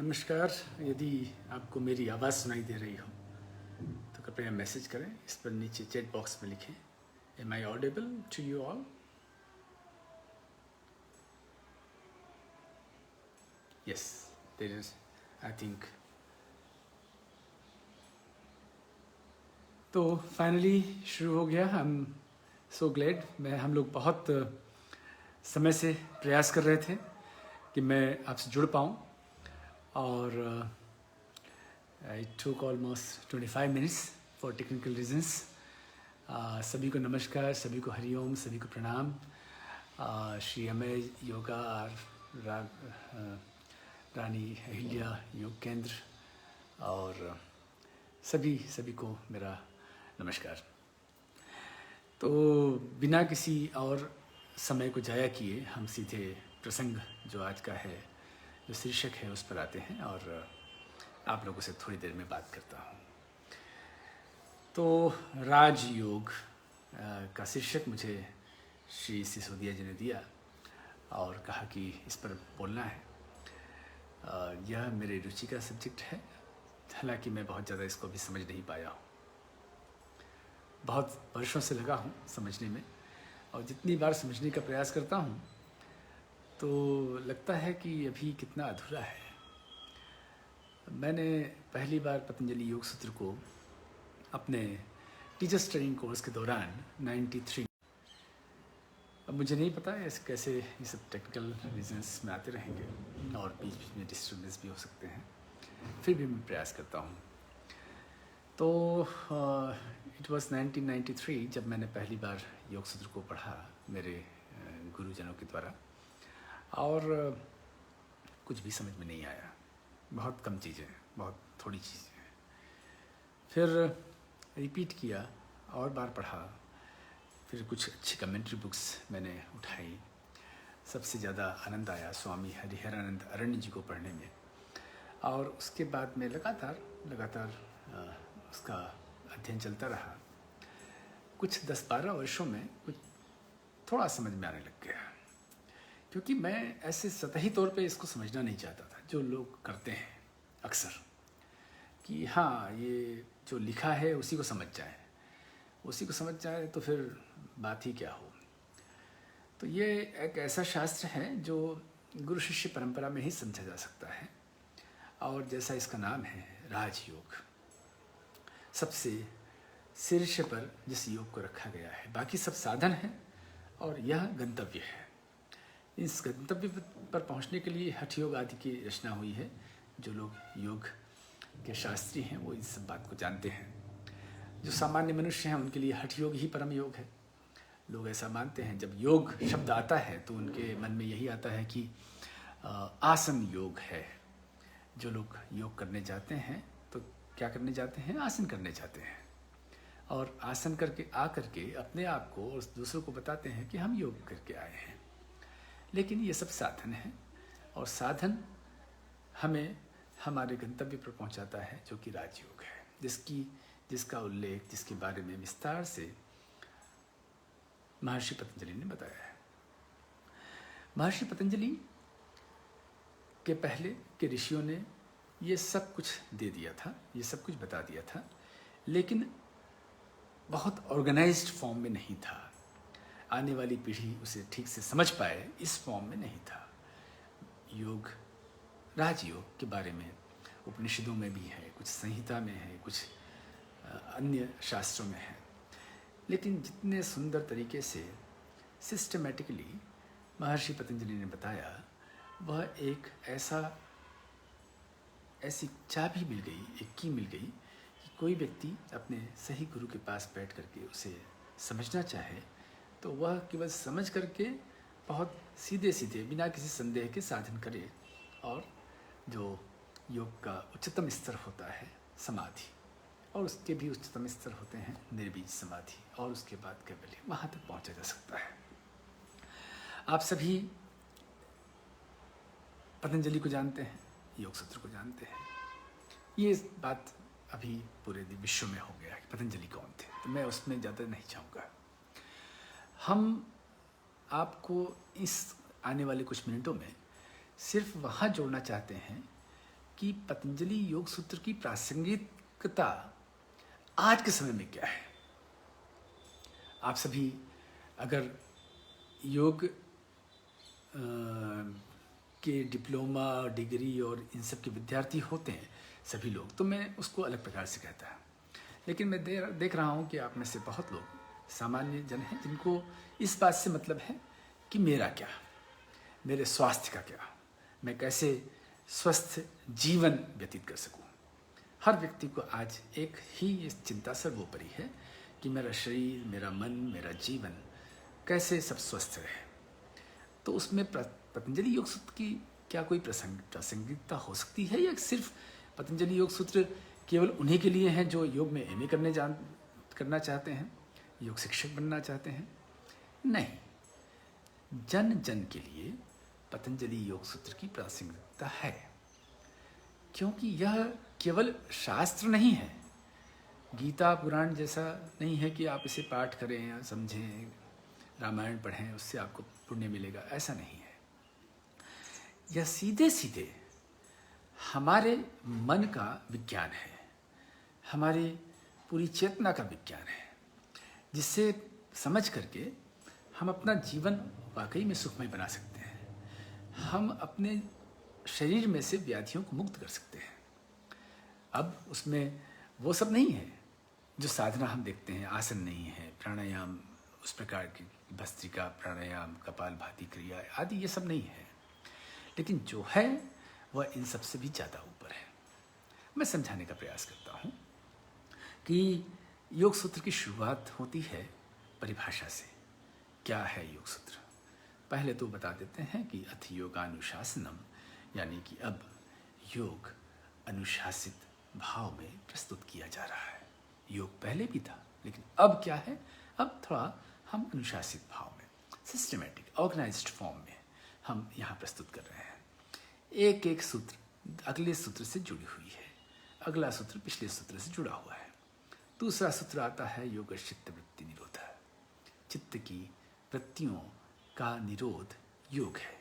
नमस्कार। यदि आपको मेरी आवाज़ सुनाई दे रही हो तो कृपया मैसेज करें। इस पर नीचे चैट बॉक्स में लिखें, am I audible to you all? Yes, there is, I think. तो फाइनली शुरू हो गया। I am so glad. हम लोग बहुत समय से प्रयास कर रहे थे कि मैं आपसे जुड़ पाऊँ, और it took almost 25 minutes for technical reasons. सभी को नमस्कार, सभी को हरिओम, सभी को प्रणाम। श्री अमय योगा और रानी अहिल्या योग केंद्र और सभी को मेरा नमस्कार। तो बिना किसी और समय को जाया किए हम सीधे प्रसंग जो आज का है, जो शीर्षक है, उस पर आते हैं और आप लोगों से थोड़ी देर में बात करता हूँ। तो राजयोग का शीर्षक मुझे श्री सिसोदिया जी ने दिया और कहा कि इस पर बोलना है। यह मेरे रुचि का सब्जेक्ट है, हालांकि मैं बहुत ज़्यादा इसको भी समझ नहीं पाया हूँ। बहुत वर्षों से लगा हूँ समझने में, और जितनी बार समझने का प्रयास करता हूँ तो लगता है कि अभी कितना अधूरा है। मैंने पहली बार पतंजलि योग सूत्र को अपने टीचर्स ट्रेनिंग कोर्स के दौरान 93, अब मुझे नहीं पता है कैसे ये सब टेक्निकल रीजंस में आते रहेंगे और बीच बीच में डिस्टर्बेंस भी हो सकते हैं, फिर भी मैं प्रयास करता हूँ। तो इट वाज 1993 जब मैंने पहली बार योग सूत्र को पढ़ा मेरे गुरुजनों के द्वारा, और कुछ भी समझ में नहीं आया। बहुत कम चीज़ें, बहुत थोड़ी चीज़ें। फिर रिपीट किया और बार पढ़ा, फिर कुछ अच्छी कमेंट्री बुक्स मैंने उठाई। सबसे ज़्यादा आनंद आया स्वामी हरिहरानंद अरण्य जी को पढ़ने में, और उसके बाद में लगातार उसका अध्ययन चलता रहा। कुछ 10-12 वर्षों में कुछ थोड़ा समझ में आने लग गया, क्योंकि मैं ऐसे सतही तौर पे इसको समझना नहीं चाहता था जो लोग करते हैं अक्सर, कि हाँ ये जो लिखा है उसी को समझ जाए तो फिर बात ही क्या हो। तो ये एक ऐसा शास्त्र है जो गुरु शिष्य परंपरा में ही समझा जा सकता है, और जैसा इसका नाम है राजयोग, सबसे शीर्ष पर जिस योग को रखा गया है। बाकी सब साधन है और यह गंतव्य है। इस गंतव्य पर पहुंचने के लिए हठ योग आदि की रचना हुई है। जो लोग योग के शास्त्री हैं वो इस बात को जानते हैं। जो सामान्य मनुष्य हैं उनके लिए हठ योग ही परम योग है। लोग ऐसा मानते हैं। जब योग शब्द आता है तो उनके मन में यही आता है कि आसन योग है। जो लोग योग करने जाते हैं तो क्या करने जाते हैं? आसन करने जाते हैं, और आसन करके आकर के अपने आप को और दूसरों को बताते हैं कि हम योग करके आए हैं। लेकिन ये सब साधन है, और साधन हमें हमारे गंतव्य पर पहुंचाता है, जो कि राजयोग है, जिसका उल्लेख, जिसके बारे में विस्तार से महर्षि पतंजलि ने बताया है। महर्षि पतंजलि के पहले के ऋषियों ने ये सब कुछ दे दिया था, ये सब कुछ बता दिया था, लेकिन बहुत ऑर्गेनाइज्ड फॉर्म में नहीं था। आने वाली पीढ़ी उसे ठीक से समझ पाए इस फॉर्म में नहीं था। योग, राजयोग के बारे में उपनिषदों में भी है, कुछ संहिता में है, कुछ अन्य शास्त्रों में है, लेकिन जितने सुंदर तरीके से सिस्टमेटिकली महर्षि पतंजलि ने बताया, वह एक ऐसी चाबी मिल गई, एक की मिल गई कि कोई व्यक्ति अपने सही गुरु के पास बैठ करके उसे समझना चाहे तो वह केवल समझ करके बहुत सीधे सीधे बिना किसी संदेह के साधन करे। और जो योग का उच्चतम स्तर होता है समाधि, और उसके भी उच्चतम स्तर होते हैं निर्बीज समाधि, और उसके बाद कैवल्य, वहाँ तक पहुँचा जा सकता है। आप सभी पतंजलि को जानते हैं, योग सूत्र को जानते हैं। ये बात अभी पूरे विश्व में हो गया कि पतंजलि कौन थे, तो मैं उसमें ज़्यादा नहीं चाहूँगा। हम आपको इस आने वाले कुछ मिनटों में सिर्फ वहाँ जोड़ना चाहते हैं कि पतंजलि योग सूत्र की प्रासंगिकता आज के समय में क्या है। आप सभी अगर योग के डिप्लोमा, डिग्री और इन सब के विद्यार्थी होते हैं सभी लोग, तो मैं उसको अलग प्रकार से कहता है। लेकिन मैं देख रहा हूँ कि आप में से बहुत लोग सामान्य जन हैं जिनको इस बात से मतलब है कि मेरा क्या, मेरे स्वास्थ्य का क्या, मैं कैसे स्वस्थ जीवन व्यतीत कर सकूं। हर व्यक्ति को आज एक ही चिंता सर्वोपरि है कि मेरा शरीर, मेरा मन, मेरा जीवन कैसे सब स्वस्थ रहे। तो उसमें पतंजलि योग सूत्र की क्या कोई प्रासंगिकता हो सकती है, या सिर्फ पतंजलि योग सूत्र केवल उन्हीं के लिए हैं जो योग में एमए करना चाहते हैं, योग शिक्षक बनना चाहते हैं? नहीं, जन जन के लिए पतंजलि योग सूत्र की प्रासंगिकता है, क्योंकि यह केवल शास्त्र नहीं है। गीता पुराण जैसा नहीं है कि आप इसे पाठ करें या समझें, रामायण पढ़ें उससे आपको पुण्य मिलेगा, ऐसा नहीं है। यह सीधे सीधे हमारे मन का विज्ञान है, हमारी पूरी चेतना का विज्ञान है, जिससे समझ करके हम अपना जीवन वाकई में सुखमय बना सकते हैं। हम अपने शरीर में से व्याधियों को मुक्त कर सकते हैं। अब उसमें वो सब नहीं है जो साधना हम देखते हैं, आसन नहीं है, प्राणायाम उस प्रकार की, भस्त्रिका प्राणायाम, कपालभाति क्रिया आदि ये सब नहीं है। लेकिन जो है वह इन सब से भी ज़्यादा ऊपर है। मैं समझाने का प्रयास करता हूँ कि योग सूत्र की शुरुआत होती है परिभाषा से। क्या है योग सूत्र? पहले तो बता देते हैं कि अथ योगानुशासनम, यानी कि अब योग अनुशासित भाव में प्रस्तुत किया जा रहा है। योग पहले भी था, लेकिन अब क्या है? अब थोड़ा हम अनुशासित भाव में, सिस्टमेटिक, ऑर्गेनाइज्ड फॉर्म में हम यहाँ प्रस्तुत कर रहे हैं। एक एक सूत्र अगले सूत्र से जुड़ी हुई है, अगला सूत्र पिछले सूत्र से जुड़ा हुआ है। दूसरा सूत्र आता है योग चित्त वृत्ति निरोध। चित्त की वृत्तियों का निरोध योग है।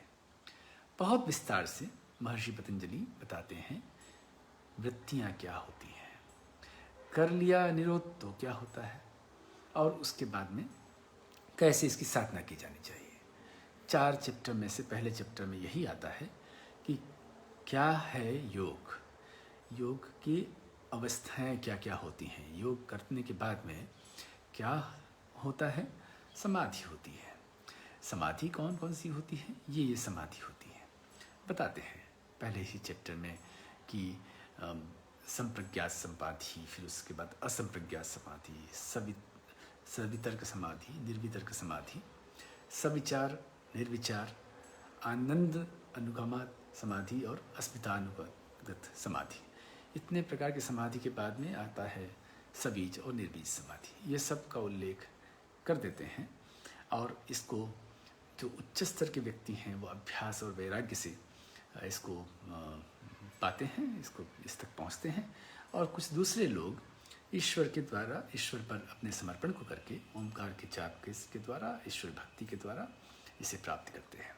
बहुत विस्तार से महर्षि पतंजलि बताते हैं वृत्तियाँ क्या होती हैं, कर लिया निरोध तो क्या होता है, और उसके बाद में कैसे इसकी साधना की जानी चाहिए। 4 चैप्टर में से पहले चैप्टर में यही आता है कि क्या है योग, योग की अवस्थाएं क्या क्या होती हैं, योग करने के बाद में क्या होता है। समाधि होती है। समाधि कौन कौन सी होती है? ये समाधि होती है। बताते हैं पहले ही चैप्टर में कि संप्रज्ञात समाधि, फिर उसके बाद असंप्रज्ञात समाधि, सवितर्क समाधि, निर्वितर्क समाधि, सविचार, निर्विचार, आनंद अनुगमात समाधि और अस्मितानुगत समाधि। इतने प्रकार की समाधि के बाद में आता है सबीज और निर्बीज समाधि। ये सब का उल्लेख कर देते हैं, और इसको जो उच्च स्तर के व्यक्ति हैं वो अभ्यास और वैराग्य से इसको पाते हैं, इसको इस तक पहुंचते हैं। और कुछ दूसरे लोग ईश्वर के द्वारा, ईश्वर पर अपने समर्पण को करके, ओंकार के जाप के द्वारा, ईश्वर भक्ति के द्वारा इसे प्राप्त करते हैं।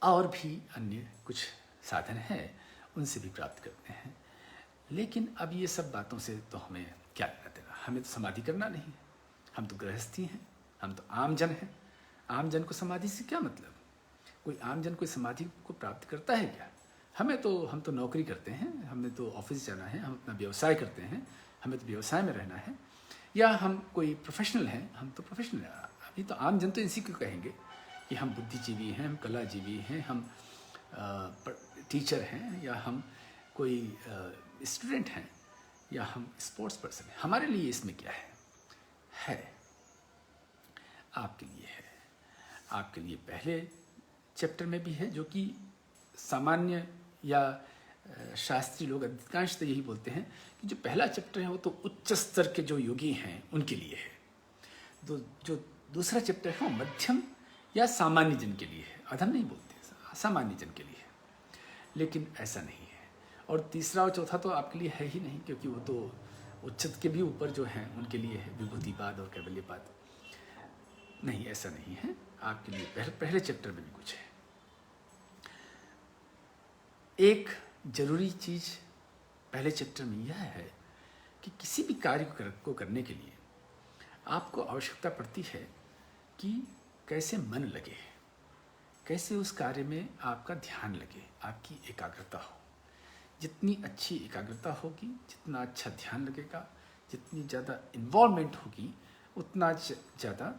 और भी अन्य कुछ साधन हैं, उनसे भी प्राप्त करते हैं। लेकिन अब ये सब बातों से तो हमें क्या लेना देना? हमें तो समाधि करना नहीं, हम तो गृहस्थी हैं, हम तो आम जन हैं। आम जन को समाधि से क्या मतलब? कोई आम जन कोई समाधि को प्राप्त करता है क्या? हम तो नौकरी करते हैं, हमें तो ऑफिस जाना है, हम अपना व्यवसाय करते हैं, हमें तो व्यवसाय में रहना है। या हम कोई प्रोफेशनल हैं, हम तो प्रोफेशनल हैं। अभी तो आम जन तो इसी को कहेंगे कि हम बुद्धिजीवी हैं, हम कलाजीवी हैं, हम टीचर हैं, या हम कोई स्टूडेंट हैं, या हम स्पोर्ट्स पर्सन हैं। हमारे लिए इसमें क्या है? आपके लिए है। आपके लिए पहले चैप्टर में भी है, जो कि सामान्य या शास्त्रीय लोग अधिकांशतः यही बोलते हैं कि जो पहला चैप्टर है वो तो उच्च स्तर के जो योगी हैं उनके लिए है। जो दूसरा चैप्टर है वो मध्यम या सामान्य जन के लिए है। अधम नहीं बोलते, सामान्य जन के लिए है। लेकिन ऐसा नहीं है। और तीसरा और चौथा तो आपके लिए है ही नहीं, क्योंकि वो तो उच्चत के भी ऊपर जो हैं उनके लिए है, विभूतिपाद और कैवल्यपाद। नहीं, ऐसा नहीं है। आपके लिए पहले चैप्टर में भी कुछ है। एक जरूरी चीज़ पहले चैप्टर में यह है कि किसी भी कार्य को करने के लिए आपको आवश्यकता पड़ती है कि कैसे मन लगे, कैसे उस कार्य में आपका ध्यान लगे, आपकी एकाग्रता हो। जितनी अच्छी एकाग्रता होगी, जितना अच्छा ध्यान लगेगा, जितनी ज़्यादा इन्वॉल्वमेंट होगी, उतना ज़्यादा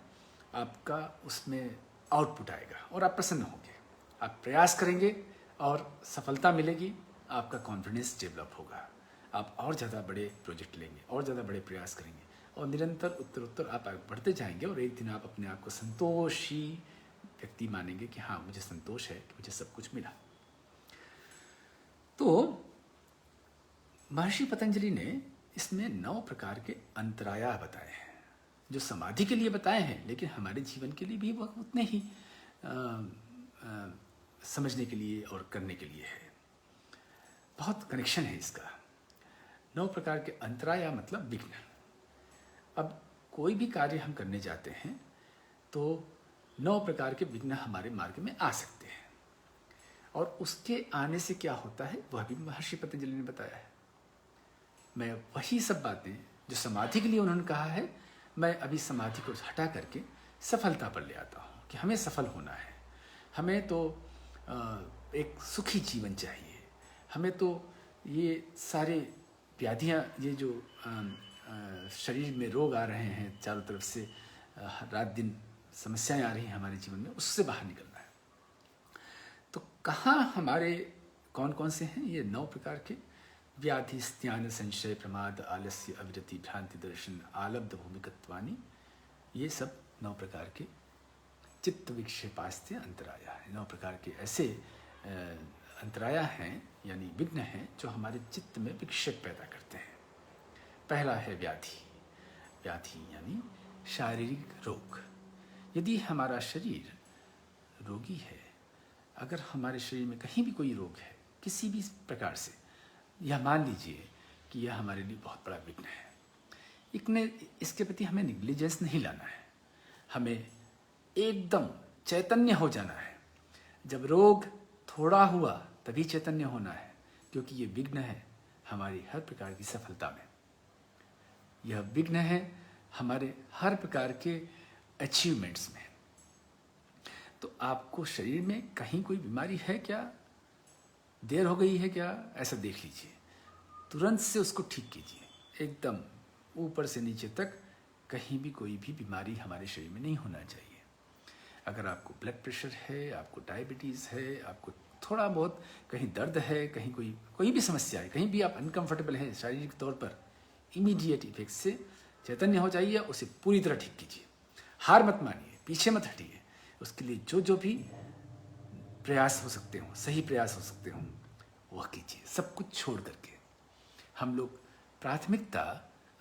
आपका उसमें आउटपुट आएगा और आप प्रसन्न होंगे। आप प्रयास करेंगे और सफलता मिलेगी, आपका कॉन्फिडेंस डेवलप होगा, आप और ज़्यादा बड़े प्रोजेक्ट लेंगे और ज़्यादा बड़े प्रयास करेंगे और निरंतर उत्तर आप आगे बढ़ते जाएंगे और एक दिन आप अपने आप को संतोषी व्यक्ति मानेंगे कि हाँ, मुझे संतोष है कि मुझे सब कुछ मिला। तो महर्षि पतंजलि ने इसमें 9 प्रकार के अंतराय बताए हैं, जो समाधि के लिए बताए हैं, लेकिन हमारे जीवन के लिए भी वो उतने ही समझने के लिए और करने के लिए है। बहुत कनेक्शन है इसका। 9 प्रकार के अंतराय मतलब विघ्न। अब कोई भी कार्य हम करने जाते हैं तो 9 प्रकार के विघ्न हमारे मार्ग में आ सकते हैं, और उसके आने से क्या होता है वह भी महर्षि पतंजलि ने बताया है। मैं वही सब बातें जो समाधि के लिए उन्होंने कहा है, मैं अभी समाधि को हटा करके सफलता पर ले आता हूँ कि हमें सफल होना है, हमें तो एक सुखी जीवन चाहिए, हमें तो ये सारे व्याधियाँ, ये जो शरीर में रोग आ रहे हैं चारों तरफ से, रात दिन समस्याएं आ रही हैं हमारे जीवन में, उससे बाहर निकलना है। तो कहाँ हमारे कौन कौन से हैं ये 9 प्रकार के? व्याधि, स्त्यान, संशय, प्रमाद, आलस्य, अविरति, भ्रांति, दर्शन, आलब्ध भूमिकत्वानि, ये सब 9 प्रकार के चित्त विक्षेपास्ते अंतराय है। 9 प्रकार के ऐसे अंतराय हैं यानी विघ्न हैं जो हमारे चित्त में विक्षेप पैदा करते हैं। पहला है व्याधि। व्याधि यानी शारीरिक रोग। यदि हमारा शरीर रोगी है, अगर हमारे शरीर में कहीं भी कोई रोग है किसी भी प्रकार से, यह मान लीजिए कि यह हमारे लिए बहुत बड़ा विघ्न है। इसके प्रति हमें निग्लिजेंस नहीं लाना है, हमें एकदम चैतन्य हो जाना है। जब रोग थोड़ा हुआ तभी चैतन्य होना है, क्योंकि ये विघ्न है हमारी हर प्रकार की सफलता में। यह विघ्न है हमारे हर प्रकार के अचीवमेंट्स में। तो आपको शरीर में कहीं कोई बीमारी है क्या, देर हो गई है क्या, ऐसा देख लीजिए, तुरंत से उसको ठीक कीजिए। एकदम ऊपर से नीचे तक कहीं भी कोई भी बीमारी हमारे शरीर में नहीं होना चाहिए। अगर आपको ब्लड प्रेशर है, आपको डायबिटीज़ है, आपको थोड़ा बहुत कहीं दर्द है, कहीं कोई भी समस्या है, कहीं भी आप अनकंफर्टेबल हैं शारीरिक तौर पर, इमीडिएट इफेक्ट से चैतन्य हो जाइए, उसे पूरी तरह ठीक कीजिए। हार मत मानिए, पीछे मत हटिए। उसके लिए जो भी प्रयास हो सकते हो, सही प्रयास हो सकते हो, वह कीजिए। सब कुछ छोड़ करके हम लोग प्राथमिकता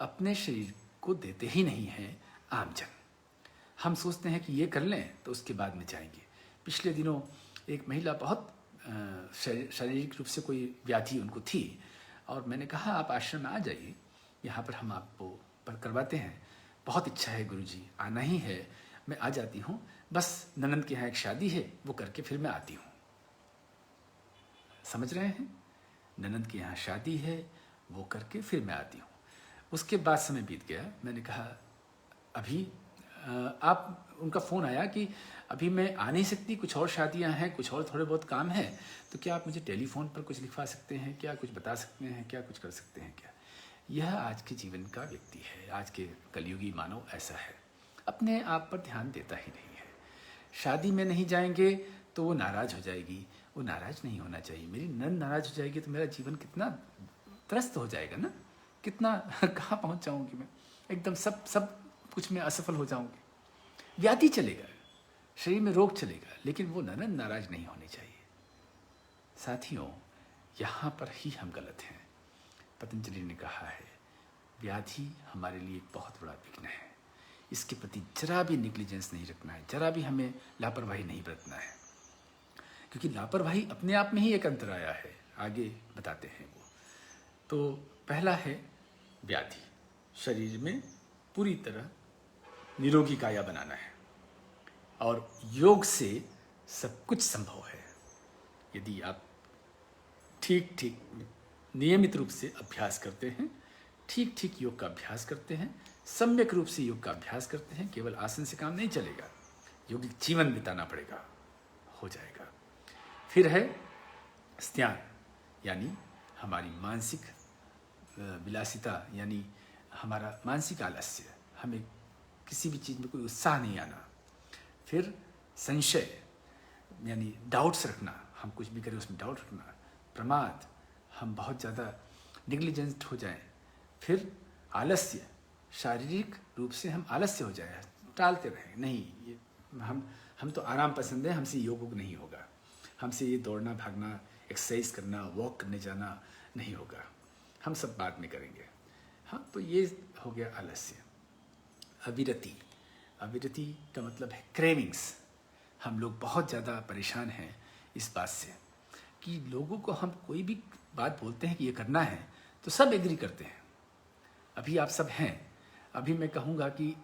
अपने शरीर को देते ही नहीं हैं। आमजन हम सोचते हैं कि ये कर लें तो उसके बाद में जाएंगे। पिछले दिनों एक महिला बहुत शारीरिक रूप से कोई व्याधि उनको थी, और मैंने कहा आप आश्रम में आ जाइए, यहाँ पर हम आपको पर करवाते हैं। बहुत इच्छा है गुरुजी, आना ही है। मैं आ जाती हूँ, बस ननंद के यहाँ एक शादी है, वो करके फिर मैं आती हूँ। समझ रहे हैं? ननंद के यहाँ शादी है, वो करके फिर मैं आती हूँ। उसके बाद समय बीत गया। मैंने कहा अभी उनका फ़ोन आया कि अभी मैं आ नहीं सकती, कुछ और शादियां हैं, कुछ और थोड़े बहुत काम हैं, तो क्या आप मुझे टेलीफोन पर कुछ लिखवा सकते हैं क्या, कुछ बता सकते हैं क्या, कुछ कर सकते हैं क्या? यह आज के जीवन का व्यक्ति है, आज के कलयुगी मानव ऐसा है, अपने आप पर ध्यान देता ही नहीं है। शादी में नहीं जाएंगे तो वो नाराज़ हो जाएगी, वो नाराज़ नहीं होना चाहिए। मेरी नंद नाराज़ हो जाएगी तो मेरा जीवन कितना त्रस्त हो जाएगा ना, कितना कहाँ पहुँच जाऊँगी मैं, एकदम सब कुछ में असफल हो जाऊँगी। व्याधि चलेगा, शरीर में रोग चलेगा, लेकिन वो ननद नाराज नहीं होनी चाहिए। साथियों, यहाँ पर ही हम गलत हैं। पतंजलि ने कहा है व्याधि हमारे लिए एक बहुत बड़ा विघ्न है, इसके प्रति जरा भी निग्लिजेंस नहीं रखना है, जरा भी हमें लापरवाही नहीं बरतना है, क्योंकि लापरवाही अपने आप में ही एक अंतराय है। आगे बताते हैं वो। तो पहला है व्याधि, शरीर में पूरी तरह निरोगी काया बनाना है, और योग से सब कुछ संभव है। यदि आप ठीक ठीक नियमित रूप से अभ्यास करते हैं, ठीक ठीक योग का अभ्यास करते हैं, सम्यक रूप से योग का अभ्यास करते हैं, केवल आसन से काम नहीं चलेगा, योगिक जीवन बिताना पड़ेगा, हो जाएगा। फिर है स्त्यान, यानी हमारी मानसिक विलासिता, यानी हमारा मानसिक आलस्य, हमें किसी भी चीज़ में कोई उत्साह नहीं आना। फिर संशय, यानी डाउट्स रखना, हम कुछ भी करें उसमें डाउट रखना। प्रमाद, हम बहुत ज़्यादा निग्लिजेंट हो जाएं। फिर आलस्य, शारीरिक रूप से हम आलस्य हो जाए, टालते रहें, नहीं ये हम तो आराम पसंद है, हमसे योग नहीं होगा, हमसे ये दौड़ना भागना एक्सरसाइज करना वॉक करने जाना नहीं होगा, हम सब बाद में करेंगे। हाँ, तो ये हो गया आलस्य। अविरति, अविरति का मतलब है क्रेविंग्स। हम लोग बहुत ज़्यादा परेशान हैं इस बात से कि लोगों को हम कोई भी बात बोलते हैं कि ये करना है तो सब एग्री करते हैं। अभी आप सब हैं, अभी मैं कहूँगा कि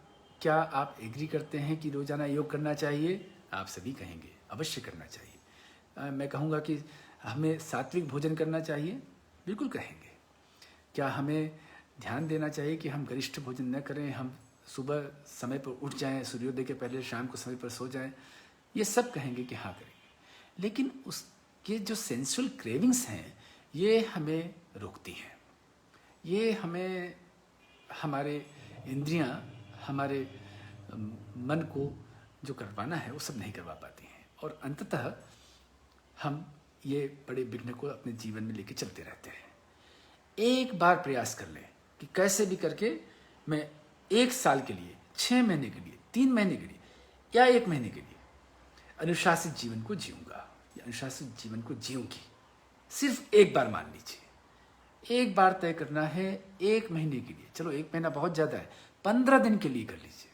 क्या आप एग्री करते हैं कि रोज़ाना योग करना चाहिए? आप सभी कहेंगे अवश्य करना चाहिए। मैं कहूँगा कि हमें सात्विक भोजन करना चाहिए, बिल्कुल कहेंगे। क्या हमें ध्यान देना चाहिए कि हम गरिष्ठ भोजन न करें, हम सुबह समय पर उठ जाएं, सूर्योदय के पहले शाम को समय पर सो जाएं? ये सब कहेंगे कि हाँ करेंगे। लेकिन उसके जो सेंसुअल क्रेविंग्स हैं ये हमें रोकती हैं, ये हमें हमारे इंद्रियां, हमारे मन को जो करवाना है वो सब नहीं करवा पाती हैं, और अंततः हम ये बड़े विघ्न को अपने जीवन में लेके चलते रहते हैं। एक बार प्रयास कर लें कि कैसे भी करके मैं 1 साल के लिए, 6 महीने के लिए, 3 महीने के लिए या 1 महीने के लिए अनुशासित जीवन को जीऊँगा या अनुशासित जीवन को जीऊँगी। सिर्फ एक बार मान लीजिए, एक बार तय करना है 1 महीने के लिए। चलो 1 महीना बहुत ज़्यादा है, 15 दिन के लिए कर लीजिए।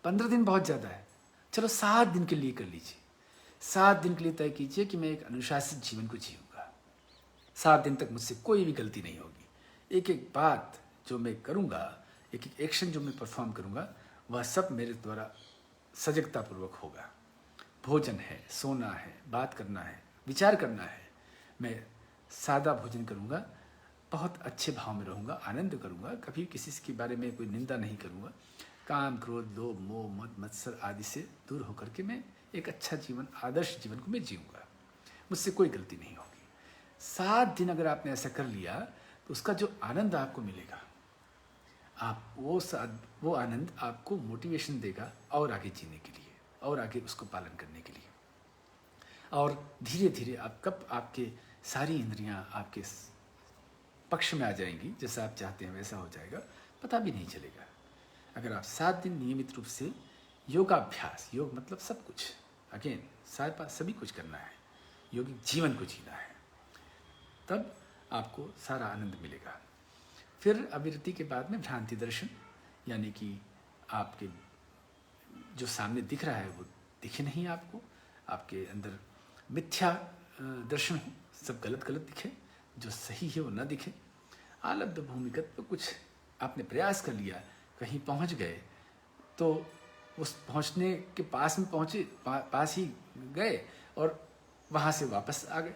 15 दिन बहुत ज़्यादा है, चलो 7 दिन के लिए कर लीजिए। 7 दिन के लिए तय कीजिए कि मैं एक अनुशासित जीवन को जीऊँगा। 7 दिन तक मुझसे कोई भी गलती नहीं होगी। एक एक बात जो मैं करूँगा, एक एक एक्शन जो मैं परफॉर्म करूँगा, वह सब मेरे द्वारा सजगतापूर्वक होगा। भोजन है, सोना है, बात करना है, विचार करना है। मैं सादा भोजन करूँगा, बहुत अच्छे भाव में रहूँगा, आनंद करूँगा, कभी किसी के बारे में कोई निंदा नहीं करूँगा। काम, क्रोध, लोभ, मोह, मद, मत्सर आदि से दूर होकर के मैं एक अच्छा जीवन, आदर्श जीवन को मैं जीऊँगा। मुझसे कोई गलती नहीं होगी। 7 दिन अगर आपने ऐसा कर लिया तो उसका जो आनंद आपको मिलेगा, आप वो आनंद आपको मोटिवेशन देगा और आगे जीने के लिए और आगे उसको पालन करने के लिए। और धीरे धीरे आपके सारी इंद्रियां आपके पक्ष में आ जाएंगी, जैसा आप चाहते हैं वैसा हो जाएगा, पता भी नहीं चलेगा। अगर आप 7 दिन नियमित रूप से योगाभ्यास, योग मतलब सब कुछ, अगेन सभी कुछ करना है, योगिक जीवन को जीना है, तब आपको सारा आनंद मिलेगा। फिर अविरति के बाद में भ्रांति दर्शन, यानी कि आपके जो सामने दिख रहा है वो दिखे नहीं आपको, आपके अंदर मिथ्या दर्शन हो, सब गलत गलत दिखे, जो सही है वो ना दिखे। आलब्ध भूमिगत पे कुछ आपने प्रयास कर लिया, कहीं पहुंच गए तो उस पहुंचने के पास में पहुंचे, पास ही गए और वहाँ से वापस आ गए।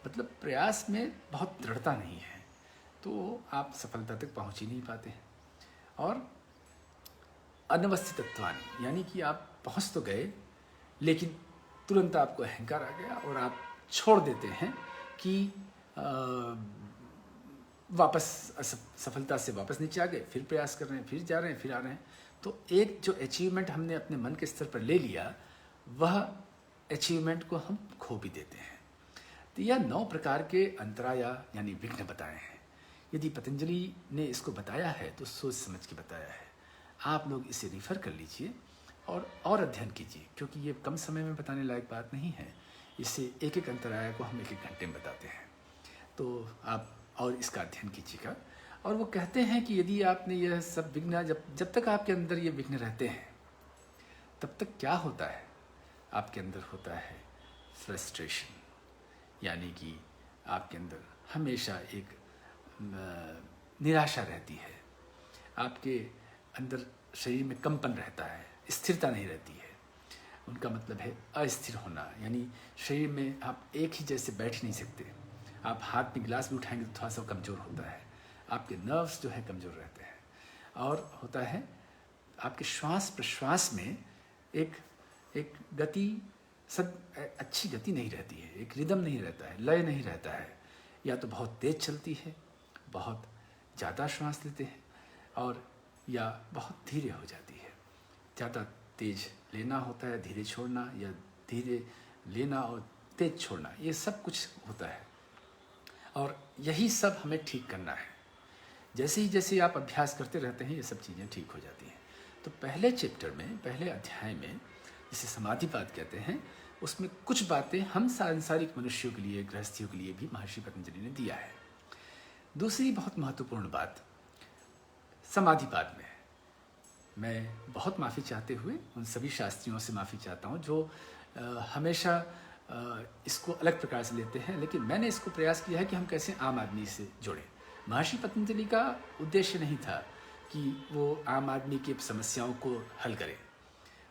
मतलब प्रयास में बहुत दृढ़ता नहीं है तो आप सफलता तक पहुंच ही नहीं पाते हैं। और अनवस्थितत्वानि, यानी कि आप पहुंच तो गए लेकिन तुरंत आपको अहंकार आ गया और आप छोड़ देते हैं कि वापस सफलता से वापस नीचे आ गए, फिर प्रयास कर रहे हैं, फिर जा रहे हैं, फिर आ रहे हैं। तो एक जो अचीवमेंट हमने अपने मन के स्तर पर ले लिया, वह अचीवमेंट को हम खो भी देते हैं। तो यह 9 प्रकार के अंतराय यानी विघ्न बताए हैं। यदि पतंजलि ने इसको बताया है तो सोच समझ के बताया है। आप लोग इसे रिफ़र कर लीजिए और अध्ययन कीजिए, क्योंकि ये कम समय में बताने लायक बात नहीं है। इससे एक एक अंतराय को हम 1-1 घंटे में बताते हैं, तो आप और इसका अध्ययन कीजिएगा। और वो कहते हैं कि यदि आपने यह सब विघ्न, जब तक आपके अंदर ये विघ्न रहते हैं, तब तक क्या होता है, आपके अंदर होता है फ्रस्ट्रेशन, यानी कि आपके अंदर हमेशा एक निराशा रहती है, आपके अंदर शरीर में कंपन रहता है, स्थिरता नहीं रहती है। उनका मतलब है अस्थिर होना, यानी शरीर में आप एक ही जैसे बैठ नहीं सकते, आप हाथ में गिलास भी उठाएंगे तो थोड़ा सा कमज़ोर होता है, आपके नर्व्स जो है कमज़ोर रहते हैं, और होता है आपके श्वास प्रश्वास में एक एक गति, सब अच्छी गति नहीं रहती है, एक रिदम नहीं रहता है, लय नहीं रहता है, या तो बहुत तेज़ चलती है, बहुत ज़्यादा श्वास लेते हैं, और या बहुत धीरे हो जाती है, ज़्यादा तेज़ लेना होता है, धीरे छोड़ना, या धीरे लेना और तेज़ छोड़ना, ये सब कुछ होता है। और यही सब हमें ठीक करना है। जैसे आप अभ्यास करते रहते हैं ये सब चीज़ें ठीक हो जाती हैं। तो पहले चैप्टर में, पहले अध्याय में, जिसे समाधिपाद कहते हैं, उसमें कुछ बातें हम सांसारिक मनुष्यों के लिए, गृहस्थियों के लिए भी महर्षि पतंजलि ने दिया है। दूसरी बहुत महत्वपूर्ण बात समाधिपाद में, मैं बहुत माफ़ी चाहते हुए उन सभी शास्त्रियों से माफ़ी चाहता हूँ जो हमेशा इसको अलग प्रकार से लेते हैं, लेकिन मैंने इसको प्रयास किया है कि हम कैसे आम आदमी से जुड़ें। महर्षि पतंजलि का उद्देश्य नहीं था कि वो आम आदमी की समस्याओं को हल करें,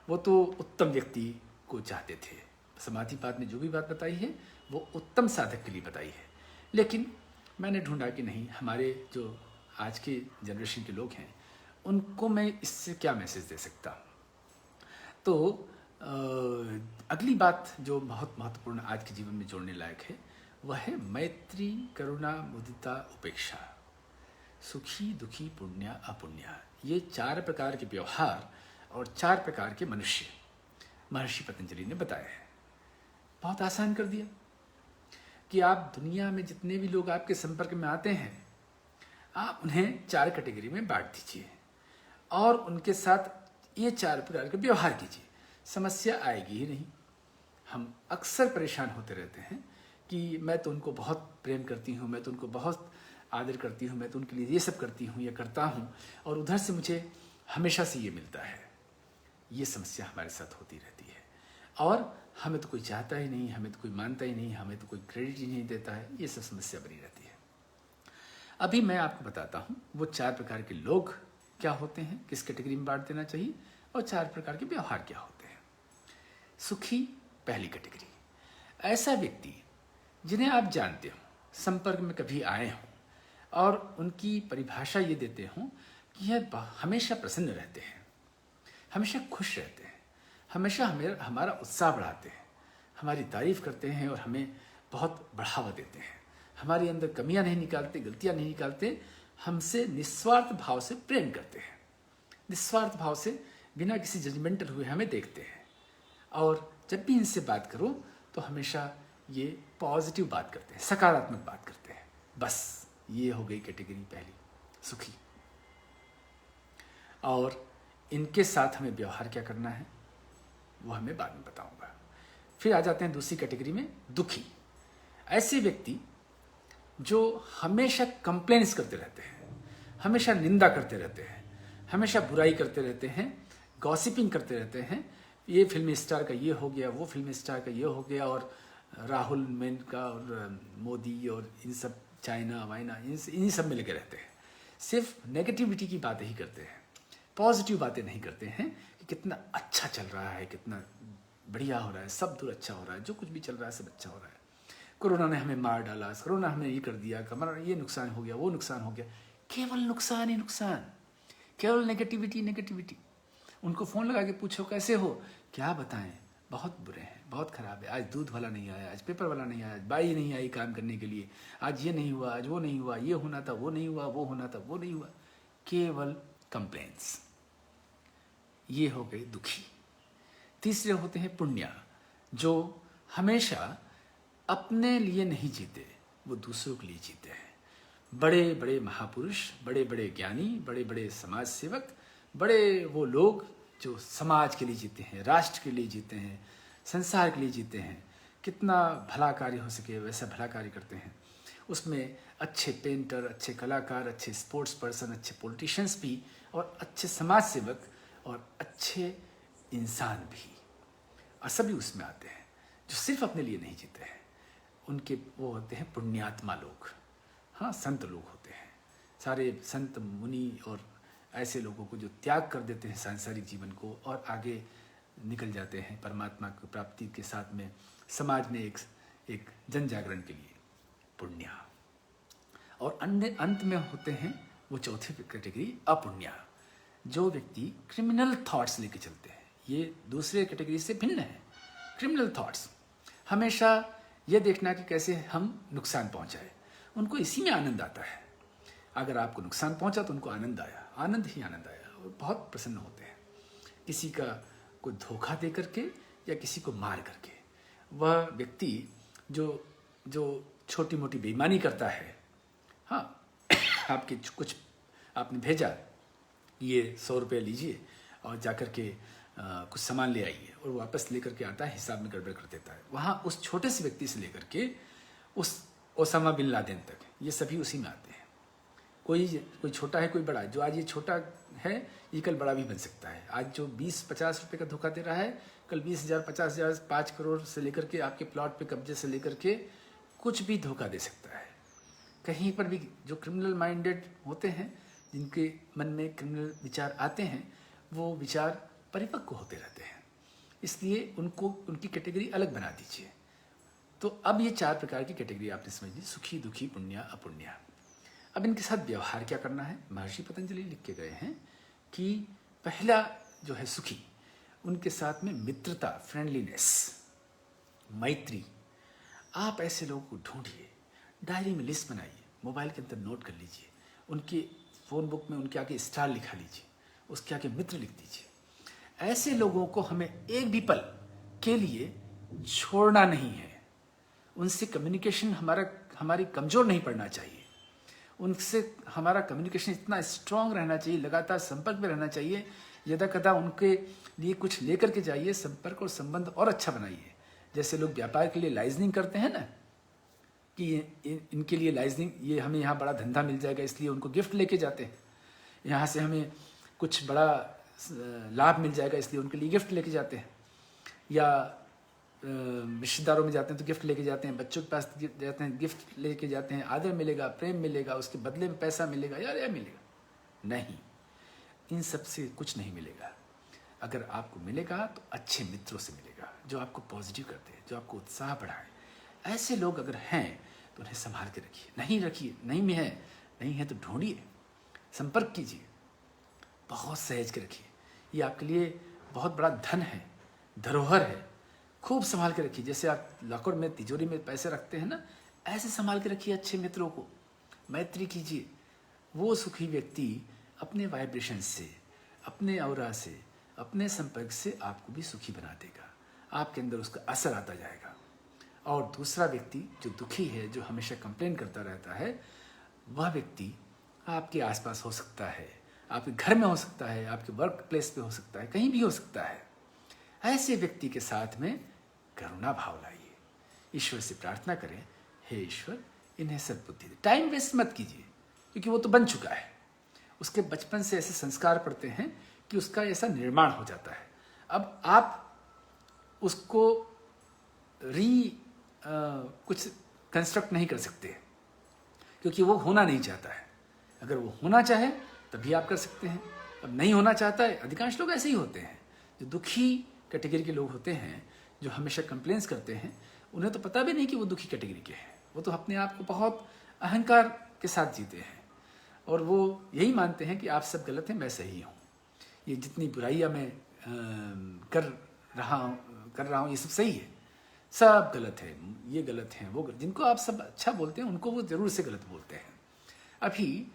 वो तो उत्तम व्यक्ति को चाहते थे। समाधिपाद में जो भी बात बताई है वो उत्तम साधक के लिए बताई है, लेकिन मैंने ढूंढा कि नहीं, हमारे जो आज के जनरेशन के लोग हैं उनको मैं इससे क्या मैसेज दे सकता हूँ। तो अगली बात जो बहुत महत्वपूर्ण आज के जीवन में जोड़ने लायक है वह है मैत्री, करुणा, मुदिता, उपेक्षा, सुखी, दुखी, पुण्य, अपुण्य। ये 4 प्रकार के व्यवहार और 4 प्रकार के मनुष्य महर्षि पतंजलि ने बताए हैं। बहुत आसान कर दिया कि आप दुनिया में जितने भी लोग आपके संपर्क में आते हैं, आप उन्हें 4 कैटेगरी में बांट दीजिए और उनके साथ ये 4 प्रकार के व्यवहार कीजिए, समस्या आएगी ही नहीं। हम अक्सर परेशान होते रहते हैं कि मैं तो उनको बहुत प्रेम करती हूँ, मैं तो उनको बहुत आदर करती हूँ, मैं तो उनके लिए ये सब करती हूँ, ये करता हूँ, और उधर से मुझे हमेशा से ये मिलता है। ये समस्या हमारे साथ होती रहती है, और हमें तो कोई चाहता ही नहीं, हमें तो कोई मानता ही नहीं, हमें तो कोई क्रेडिट ही नहीं देता है। ये सब समस्या बनी रहती है। अभी मैं आपको बताता हूँ वो 4 प्रकार के लोग क्या होते हैं, किस कैटेगरी में बांट देना चाहिए, और 4 प्रकार के व्यवहार क्या होते हैं। सुखी पहली कैटेगरी, ऐसा व्यक्ति जिन्हें आप जानते हो, संपर्क में कभी आए हों, और उनकी परिभाषा ये देते हों कि यह हमेशा प्रसन्न रहते हैं, हमेशा खुश रहते हैं, हमेशा हमारा उत्साह बढ़ाते हैं, हमारी तारीफ करते हैं और हमें बहुत बढ़ावा देते हैं, हमारे अंदर कमियां नहीं निकालते, गलतियां नहीं निकालते, हमसे निस्वार्थ भाव से प्रेम करते हैं, निस्वार्थ भाव से बिना किसी जजमेंटल हुए हमें देखते हैं। और जब भी इनसे बात करो तो हमेशा ये पॉजिटिव बात करते हैं, सकारात्मक बात करते हैं। बस ये हो गई कैटेगरी पहली, सुखी। और इनके साथ हमें व्यवहार क्या करना है वो हमें बाद में बताऊंगा। फिर आ जाते हैं दूसरी कैटेगरी में, दुखी। ऐसे व्यक्ति जो हमेशा कंप्लेंट्स करते रहते हैं, हमेशा निंदा करते रहते हैं, हमेशा बुराई करते रहते हैं, गॉसिपिंग करते रहते हैं। ये फिल्म स्टार का ये हो गया, वो फिल्म स्टार का ये हो गया, और राहुल मेनका और मोदी और इन सब चाइना वाइना इन सब में लगे रहते हैं। सिर्फ नेगेटिविटी की बातें ही करते हैं, पॉजिटिव बातें नहीं करते हैं कि कितना अच्छा चल रहा है, कितना बढ़िया हो रहा है, सब दूर अच्छा हो रहा है, जो कुछ भी चल रहा है सब अच्छा हो रहा है। कोरोना ने हमें मार डाला, कोरोना हमें ये कर दिया, हमारा ये नुकसान हो गया, वो नुकसान हो गया। केवल नुकसान ही नुकसान, केवल नेगेटिविटी नेगेटिविटी। उनको फ़ोन लगा के पूछो कैसे हो, क्या बताएं, बहुत बुरे हैं, बहुत ख़राब है, आज दूध वाला नहीं आया, आज पेपर वाला नहीं आया, आज बाई नहीं आई काम करने के लिए, आज ये नहीं हुआ, आज वो नहीं हुआ, ये होना था वो नहीं हुआ, वो होना था वो नहीं हुआ। केवल कंप्लेंट्स। ये हो गए दुखी। तीसरे होते हैं पुण्य, जो हमेशा अपने लिए नहीं जीते, वो दूसरों के लिए जीते हैं। बड़े बड़े महापुरुष, बड़े बड़े ज्ञानी, बड़े बड़े समाज सेवक, बड़े वो लोग जो समाज के लिए जीते हैं, राष्ट्र के लिए जीते हैं, संसार के लिए जीते हैं, कितना भला कार्य हो सके वैसा भला कार्य करते हैं। उसमें अच्छे पेंटर, अच्छे कलाकार, अच्छे स्पोर्ट्स पर्सन, अच्छे पॉलिटिशियंस भी, और अच्छे समाज सेवक, और अच्छे इंसान भी, और सभी उसमें आते हैं जो सिर्फ अपने लिए नहीं जीते हैं। उनके वो होते हैं पुण्यात्मा लोग। हाँ, संत लोग होते हैं, सारे संत मुनि और ऐसे लोगों को जो त्याग कर देते हैं सांसारिक जीवन को और आगे निकल जाते हैं परमात्मा की प्राप्ति के साथ में, समाज में एक जन जागरण के लिए। पुण्य, और अंत में होते हैं वो चौथी कैटेगरी अपुण्य, जो व्यक्ति क्रिमिनल थॉट्स लेके चलते हैं। ये दूसरे कैटेगरी से भिन्न है। क्रिमिनल थॉट्स हमेशा ये देखना कि कैसे हम नुकसान पहुंचाए, उनको इसी में आनंद आता है। अगर आपको नुकसान पहुंचा तो उनको आनंद आया, आनंद ही आनंद आया, और बहुत प्रसन्न होते हैं। किसी का कोई धोखा दे करके या किसी को मार करके, वह व्यक्ति जो छोटी मोटी बेईमानी करता है, हाँ आपके कुछ आपने भेजा, ये 100 रुपये लीजिए और जाकर के कुछ सामान ले आइए, और वापस लेकर के आता है, हिसाब में गड़बड़ कर देता है। वहाँ उस छोटे से व्यक्ति से लेकर के उस ओसामा बिन लादेन तक, ये सभी उसी में आते हैं। कोई छोटा है, कोई बड़ा है। जो आज ये छोटा है, ये कल बड़ा भी बन सकता है। आज जो 20-50 रुपये का धोखा दे रहा है, कल 20,000, 50,000, 5 करोड़ से लेकर के आपके प्लॉट पे कब्जे से लेकर के कुछ भी धोखा दे सकता है। कहीं पर भी जो क्रिमिनल माइंडेड होते हैं, जिनके मन में क्रिमिनल विचार आते हैं, वो विचार परिपक्व होते रहते हैं। इसलिए उनकी कैटेगरी अलग बना दीजिए। तो अब ये 4 प्रकार की कैटेगरी आपने समझ ली, सुखी, दुखी, पुण्य, अपुण्य। अब इनके साथ व्यवहार क्या करना है, महर्षि पतंजलि लिख के गए हैं कि पहला जो है सुखी, उनके साथ में मित्रता, फ्रेंडलीनेस, मैत्री। आप ऐसे लोगों को ढूंढिए, डायरी में लिस्ट बनाइए, मोबाइल के अंदर नोट कर लीजिए, उनके फ़ोन बुक में उनके आगे स्टार लिखा लीजिए, उसके आगे मित्र लिख दीजिए। ऐसे लोगों को हमें एक भी पल के लिए छोड़ना नहीं है। उनसे कम्युनिकेशन हमारी कमज़ोर नहीं पड़ना चाहिए। उनसे हमारा कम्युनिकेशन इतना स्ट्रांग रहना चाहिए, लगातार संपर्क में रहना चाहिए। यदा कदा उनके लिए कुछ लेकर के जाइए, संपर्क और संबंध और अच्छा बनाइए। जैसे लोग व्यापार के लिए लाइजनिंग करते हैं ना, कि इनके लिए लाइजनिंग, ये हमें यहाँ बड़ा धंधा मिल जाएगा इसलिए उनको गिफ्ट लेके जाते हैं, यहाँ से हमें कुछ बड़ा लाभ मिल जाएगा इसलिए उनके लिए गिफ्ट लेके जाते हैं, या रिश्तेदारों में जाते हैं तो गिफ्ट लेके जाते हैं, बच्चों के पास जाते हैं गिफ्ट लेके जाते हैं, आदर मिलेगा, प्रेम मिलेगा, उसके बदले में पैसा मिलेगा, यार यह मिलेगा। नहीं, इन सब से कुछ नहीं मिलेगा। अगर आपको मिलेगा तो अच्छे मित्रों से मिलेगा, जो आपको पॉजिटिव करते हैं, जो आपको उत्साह बढ़ाए। ऐसे लोग अगर हैं तो उन्हें संभाल के रखिए। नहीं रखिए, नहीं है तो ढूंढिए, संपर्क कीजिए, बहुत सहेज के रखिए। ये आपके लिए बहुत बड़ा धन है, धरोहर है। खूब संभाल के रखिए। जैसे आप लॉकर में, तिजोरी में पैसे रखते हैं ना, ऐसे संभाल के रखिए अच्छे मित्रों को, मैत्री कीजिए। वो सुखी व्यक्ति अपने वाइब्रेशन से, अपने ऑरा से, अपने संपर्क से आपको भी सुखी बना देगा। आपके अंदर उसका असर आता जाएगा। और दूसरा व्यक्ति जो दुखी है, जो हमेशा कंप्लेन करता रहता है, वह व्यक्ति आपके आसपास हो सकता है, आपके घर में हो सकता है, आपके वर्क प्लेस पे हो सकता है, कहीं भी हो सकता है। ऐसे व्यक्ति के साथ में करुणा भाव लाइए। ईश्वर से प्रार्थना करें, हे ईश्वर इन्हें सद्बुद्धि दे। टाइम वेस्ट मत कीजिए, क्योंकि वो तो बन चुका है। उसके बचपन से ऐसे संस्कार पड़ते हैं कि उसका ऐसा निर्माण हो जाता है। अब आप उसको कुछ कंस्ट्रक्ट नहीं कर सकते, क्योंकि वो होना नहीं चाहता है। अगर वो होना चाहे तभी आप कर सकते हैं। अब नहीं होना चाहता है। अधिकांश लोग ऐसे ही होते हैं, जो दुखी कैटेगरी के लोग होते हैं, जो हमेशा कंप्लेंट्स करते हैं। उन्हें तो पता भी नहीं कि वो दुखी कैटेगरी के हैं। वो तो अपने आप को बहुत अहंकार के साथ जीते हैं, और वो यही मानते हैं कि आप सब गलत हैं, मैं सही हूँ। ये जितनी बुराइयाँ मैं कर रहा हूँ ये सब सही है, सब गलत है, ये गलत है, वो गलत। जिनको आप सब अच्छा बोलते हैं उनको वो ज़रूर से गलत बोलते हैं। अभी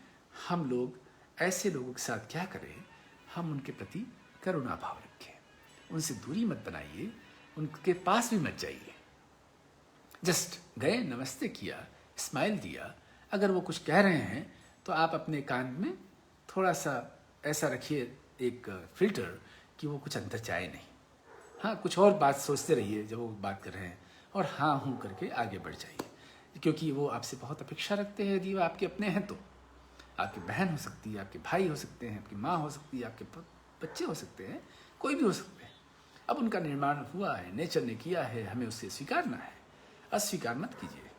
हम लोग ऐसे लोगों के साथ क्या करें, हम उनके प्रति करुणा भाव रखें। उनसे दूरी मत बनाइए, उनके पास भी मत जाइए। जस्ट गए, नमस्ते किया, स्माइल दिया। अगर वो कुछ कह रहे हैं तो आप अपने कान में थोड़ा सा ऐसा रखिए, एक फिल्टर, कि वो कुछ अंदर जाए नहीं। हाँ, कुछ और बात सोचते रहिए जब वो बात कर रहे हैं, और हाँ हूँ करके आगे बढ़ जाइए, क्योंकि वो आपसे बहुत अपेक्षा रखते हैं। यदि वो आपके अपने हैं तो आपकी बहन हो सकती है, आपके भाई हो सकते हैं, आपकी माँ हो सकती है, आपके बच्चे हो सकते हैं, कोई भी हो सकते हैं। अब उनका निर्माण हुआ है, नेचर ने किया है, हमें उससे स्वीकारना है। अस्वीकार मत कीजिए,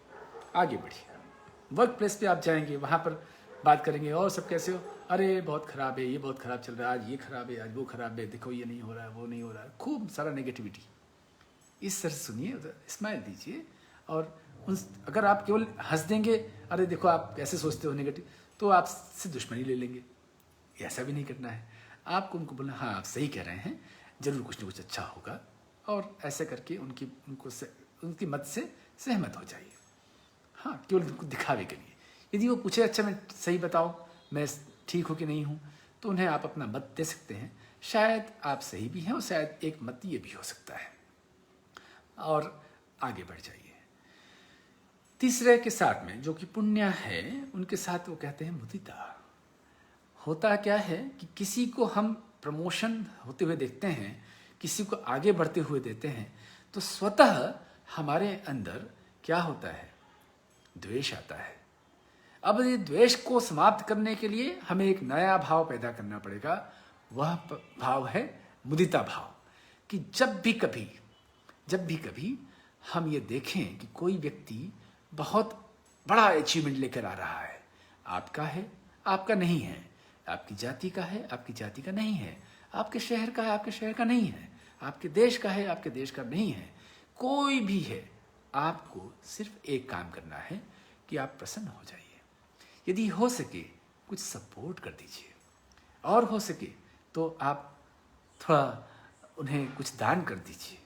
आगे बढ़िए। वर्क प्लेस पे आप जाएंगे, वहाँ पर बात करेंगे, और सब कैसे हो, अरे बहुत ख़राब है, ये बहुत ख़राब चल रहा है, आज ये ख़राब है, आज वो ख़राब है, देखो ये नहीं हो रहा है, वो नहीं हो रहा है, खूब सारा नेगेटिविटी। इस तरह से सुनिए, स्माइल दीजिए, और अगर आप केवल हंस देंगे, अरे देखो आप कैसे सोचते हो नेगेटिव, तो आपसे दुश्मनी ले लेंगे। ऐसा भी नहीं करना है। आपको उनको बोलना, हाँ आप सही कह रहे हैं, जरूर कुछ ना कुछ अच्छा होगा, और ऐसे करके उनकी मत से सहमत हो जाइए। हाँ, केवल उनको दिखावे के लिए। यदि वो पूछे, अच्छा मैं सही बताओ, मैं ठीक हूँ कि नहीं हूँ, तो उन्हें आप अपना मत दे सकते हैं। शायद आप सही भी हैं और शायद एक मत ये भी हो सकता है, और आगे बढ़ जाइए। तीसरे के साथ में जो कि पुण्य है, उनके साथ वो कहते हैं मुदिता। होता क्या है कि किसी को हम प्रमोशन होते हुए देखते हैं, किसी को आगे बढ़ते हुए देते हैं, तो स्वतः हमारे अंदर क्या होता है, द्वेष आता है। अब ये द्वेष को समाप्त करने के लिए हमें एक नया भाव पैदा करना पड़ेगा। वह भाव है मुदिता भाव, कि जब भी कभी हम ये देखें कि कोई व्यक्ति बहुत बड़ा अचीवमेंट लेकर आ रहा है, आपका है, आपका नहीं है, आपकी जाति का है, आपकी जाति का नहीं है, आपके शहर का है, आपके शहर का नहीं है, आपके देश का है, आपके देश का नहीं है, कोई भी है, आपको सिर्फ एक काम करना है कि आप प्रसन्न हो जाइए। यदि हो सके कुछ सपोर्ट कर दीजिए, और हो सके तो आप थोड़ा उन्हें कुछ दान कर दीजिए,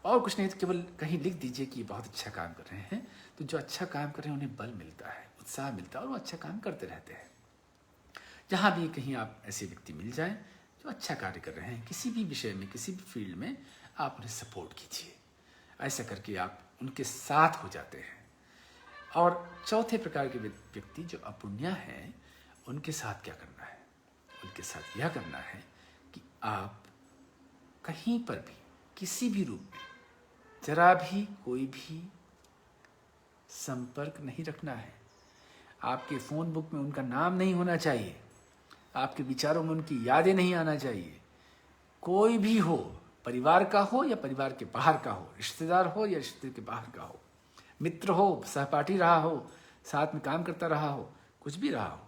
और कुछ नहीं तो केवल कहीं लिख दीजिए कि बहुत अच्छा काम कर रहे हैं। तो जो अच्छा काम कर रहे हैं उन्हें बल मिलता है, उत्साह मिलता है, और वो अच्छा काम करते रहते हैं। जहाँ भी कहीं आप ऐसे व्यक्ति मिल जाएं जो अच्छा कार्य कर रहे हैं, किसी भी विषय में, किसी भी फील्ड में, आप उन्हें सपोर्ट कीजिए। ऐसा करके आप उनके साथ हो जाते हैं। और चौथे प्रकार के व्यक्ति जो अपुण्य हैं, उनके साथ क्या करना है? उनके साथ यह करना है कि आप कहीं पर भी, किसी भी रूप में, जरा भी कोई भी संपर्क नहीं रखना है। आपके फ़ोन बुक में उनका नाम नहीं होना चाहिए, आपके विचारों में उनकी यादें नहीं आना चाहिए। कोई भी हो, परिवार का हो या परिवार के बाहर का हो, रिश्तेदार हो या रिश्ते के बाहर का हो, मित्र हो, सहपाठी रहा हो, साथ में काम करता रहा हो, कुछ भी रहा हो,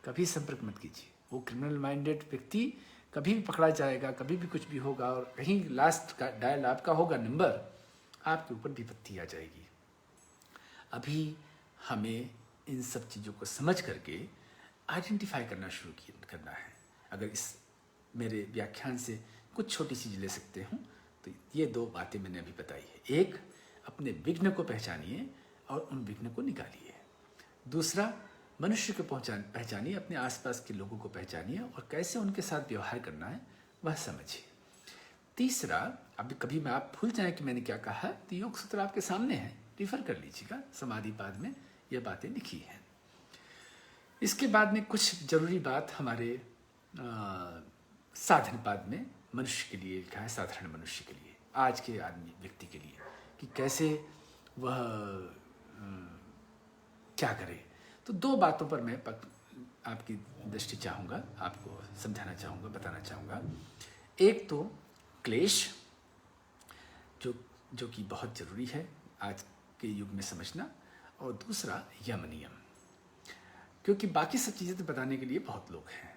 कभी संपर्क मत कीजिए। वो क्रिमिनल माइंडेड व्यक्ति कभी भी पकड़ा जाएगा, कभी भी कुछ भी होगा, और कहीं लास्ट का डायल आपका होगा नंबर, आपके ऊपर विपत्ति आ जाएगी। अभी हमें इन सब चीज़ों को समझ करके आइडेंटिफाई करना शुरू करना है। अगर इस मेरे व्याख्यान से कुछ छोटी चीज़ ले सकते हूँ तो ये दो बातें मैंने अभी बताई है। एक, अपने विघ्न को पहचानिए और उन विघ्न को निकालिए। दूसरा, मनुष्य को पहचानिए, अपने आसपास के लोगों को पहचानिए और कैसे उनके साथ व्यवहार करना है वह समझिए। तीसरा, अभी कभी मैं आप भूल जाएं कि मैंने क्या कहा, तो योग सूत्र आपके सामने है, रिफर कर लीजिएगा, समाधि पाद में यह बातें लिखी हैं। इसके बाद में कुछ जरूरी बात हमारे साधन पाद में मनुष्य के लिए लिखा है, साधारण मनुष्य के लिए, आज के आदमी व्यक्ति के लिए, कि कैसे वह क्या करे। तो दो बातों पर मैं आपकी दृष्टि चाहूँगा, आपको समझाना चाहूँगा, बताना चाहूँगा। एक तो क्लेश, जो कि बहुत ज़रूरी है आज के युग में समझना, और दूसरा यम नियम, क्योंकि बाकी सब चीज़ें तो बताने के लिए बहुत लोग हैं,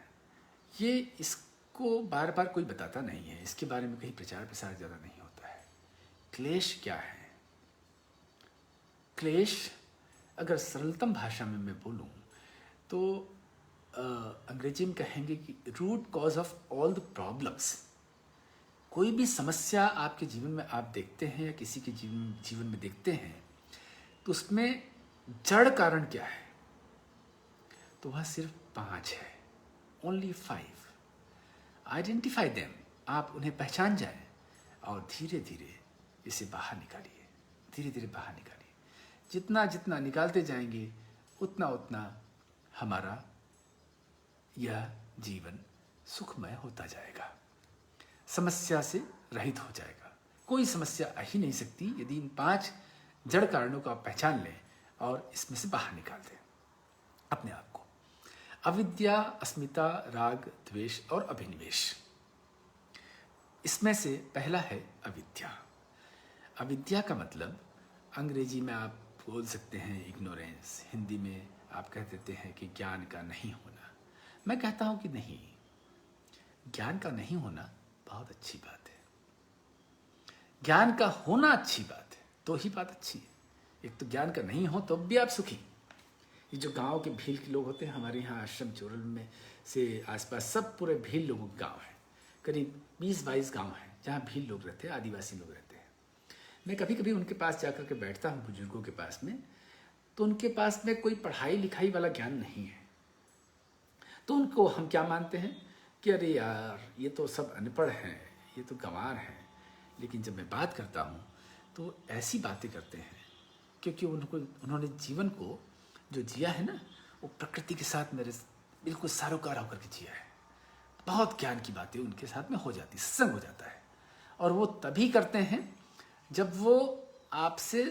ये इसको बार बार कोई बताता नहीं है, इसके बारे में कहीं प्रचार प्रसार ज़्यादा नहीं होता है। क्लेश क्या है? क्लेश अगर सरलतम भाषा में मैं बोलूँ तो अंग्रेजी में कहेंगे कि root cause of all the problems. कोई भी समस्या आपके जीवन में आप देखते हैं या किसी के जीवन में देखते हैं, तो उसमें जड़ कारण क्या है? तो वह सिर्फ 5 है, ओनली 5। आइडेंटिफाई देम, आप उन्हें पहचान जाएं और धीरे धीरे इसे बाहर निकालिए, धीरे धीरे बाहर निकालिए। जितना जितना निकालते जाएंगे उतना उतना हमारा यह जीवन सुखमय होता जाएगा, समस्या से रहित हो जाएगा। कोई समस्या आ ही नहीं सकती यदि इन 5 जड़ कारणों को आप पहचान लें और इसमें से बाहर निकाल दें अपने आप को। अविद्या, अस्मिता, राग, द्वेष और अभिनिवेश, इसमें से पहला है अविद्या। अविद्या का मतलब अंग्रेजी में आप बोल सकते हैं इग्नोरेंस, हिंदी में आप कह देते हैं कि ज्ञान का नहीं होना। मैं कहता हूं कि नहीं, ज्ञान का नहीं होना बहुत अच्छी बात है, ज्ञान का होना अच्छी बात है, तो ही बात अच्छी है। एक तो ज्ञान का नहीं हो तो भी आप सुखी। ये जो गांव के भील के लोग होते हैं, हमारे यहाँ आश्रम चोरल में से आसपास सब पूरे भील लोगों के गांव हैं, करीब 20-22 गांव हैं जहाँ भील लोग रहते हैं, आदिवासी लोग रहते हैं। मैं कभी कभी उनके पास जाकर के बैठता हूँ, बुजुर्गों के पास में, तो उनके पास में कोई पढ़ाई लिखाई वाला ज्ञान नहीं है। तो उनको हम क्या मानते हैं कि अरे यार ये तो सब अनपढ़ हैं, ये तो गंवार हैं। लेकिन जब मैं बात करता हूँ तो ऐसी बातें करते हैं क्योंकि उन्होंने जीवन को जो जिया है ना, वो प्रकृति के साथ मेरे बिल्कुल सारोकार होकर के जिया है। बहुत ज्ञान की बातें उनके साथ में हो जाती, सत्संग हो जाता है। और वो तभी करते हैं जब वो आपसे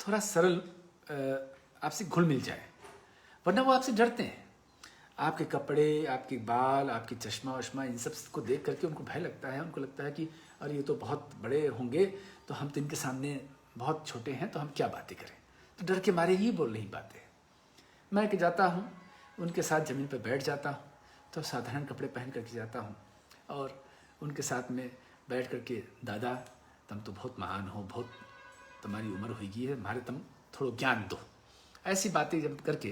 थोड़ा सरल, आपसे घुल मिल जाए, वरना वो आपसे डरते हैं। आपके कपड़े, आपके बाल, आपके चश्मा वश्मा, इन सब को देख करके उनको भय लगता है। उनको लगता है कि अरे ये तो बहुत बड़े होंगे, तो हम तो इनके सामने बहुत छोटे हैं, तो हम क्या बातें करें। तो डर के मारे ही बोल रही बातें। मैं कि जाता हूँ उनके साथ, ज़मीन पर बैठ जाता हूँ, तो साधारण कपड़े पहन करके जाता हूँ और उनके साथ में बैठ करके, दादा तुम तो बहुत महान हो, बहुत तुम्हारी उम्र हुई है, हमारे तुम थोड़ा ज्ञान दो, ऐसी बातें जब करके,